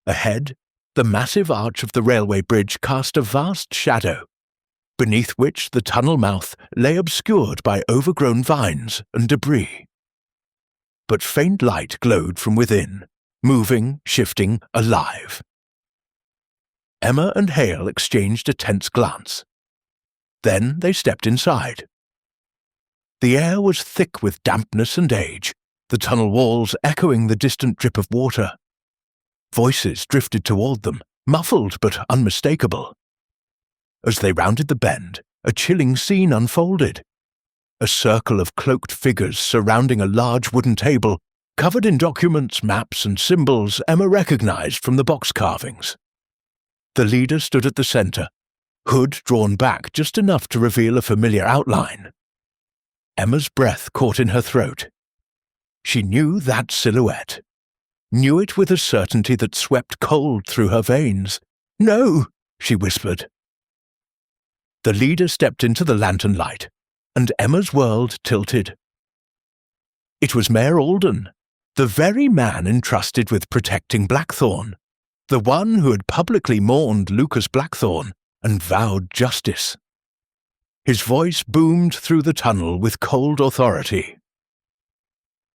Ahead, the massive arch of the railway bridge cast a vast shadow, beneath which the tunnel mouth lay obscured by overgrown vines and debris. But faint light glowed from within, moving, shifting, alive. Emma and Hale exchanged a tense glance. Then they stepped inside. The air was thick with dampness and age, the tunnel walls echoing the distant drip of water. Voices drifted toward them, muffled but unmistakable. As they rounded the bend, a chilling scene unfolded. A circle of cloaked figures surrounding a large wooden table, covered in documents, maps, and symbols Emma recognized from the box carvings. The leader stood at the center, hood drawn back just enough to reveal a familiar outline. Emma's breath caught in her throat. She knew that silhouette. Knew it with a certainty that swept cold through her veins. "No," she whispered. The leader stepped into the lantern light, and Emma's world tilted. It was Mayor Alden, the very man entrusted with protecting Blackthorn, the one who had publicly mourned Lucas Blackthorn and vowed justice. His voice boomed through the tunnel with cold authority.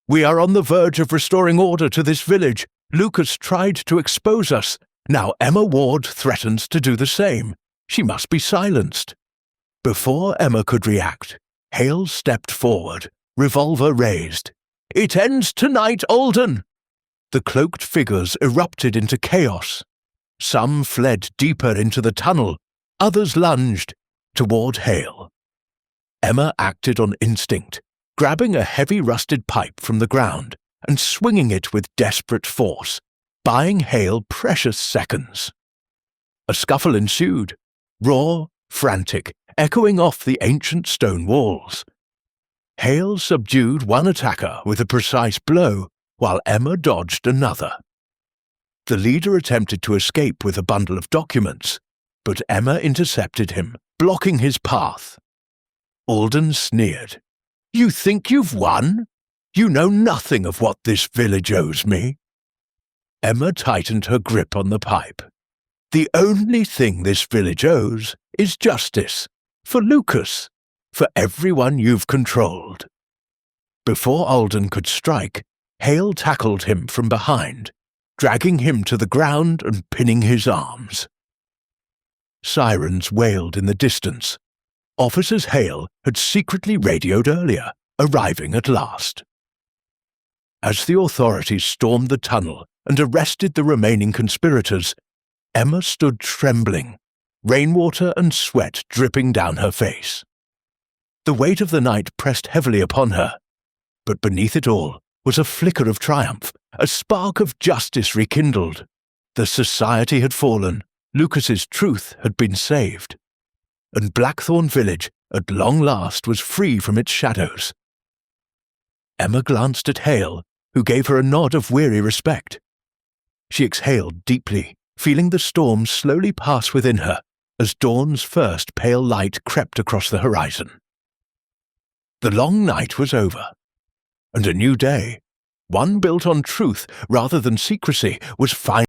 "We are on the verge of restoring order to this village. Lucas tried to expose us. Now Emma Ward threatens to do the same. She must be silenced." Before Emma could react, Hale stepped forward, revolver raised. "It ends tonight, Alden!" The cloaked figures erupted into chaos. Some fled deeper into the tunnel, others lunged toward Hale. Emma acted on instinct, grabbing a heavy rusted pipe from the ground and swinging it with desperate force, buying Hale precious seconds. A scuffle ensued, raw, frantic, echoing off the ancient stone walls. Hale subdued one attacker with a precise blow, while Emma dodged another. The leader attempted to escape with a bundle of documents, but Emma intercepted him, blocking his path. Alden sneered. "You think you've won? You know nothing of what this village owes me." Emma tightened her grip on the pipe. "The only thing this village owes is justice, for Lucas, for everyone you've controlled." Before Alden could strike, Hale tackled him from behind, dragging him to the ground and pinning his arms. Sirens wailed in the distance. Officers Hale had secretly radioed earlier, arriving at last. As the authorities stormed the tunnel and arrested the remaining conspirators, Emma stood trembling, rainwater and sweat dripping down her face. The weight of the night pressed heavily upon her, but beneath it all was a flicker of triumph, a spark of justice rekindled. The society had fallen, Lucas's truth had been saved, and Blackthorn Village at long last was free from its shadows. Emma glanced at Hale, who gave her a nod of weary respect. She exhaled deeply, feeling the storm slowly pass within her as dawn's first pale light crept across the horizon. The long night was over, and a new day, one built on truth rather than secrecy, was finally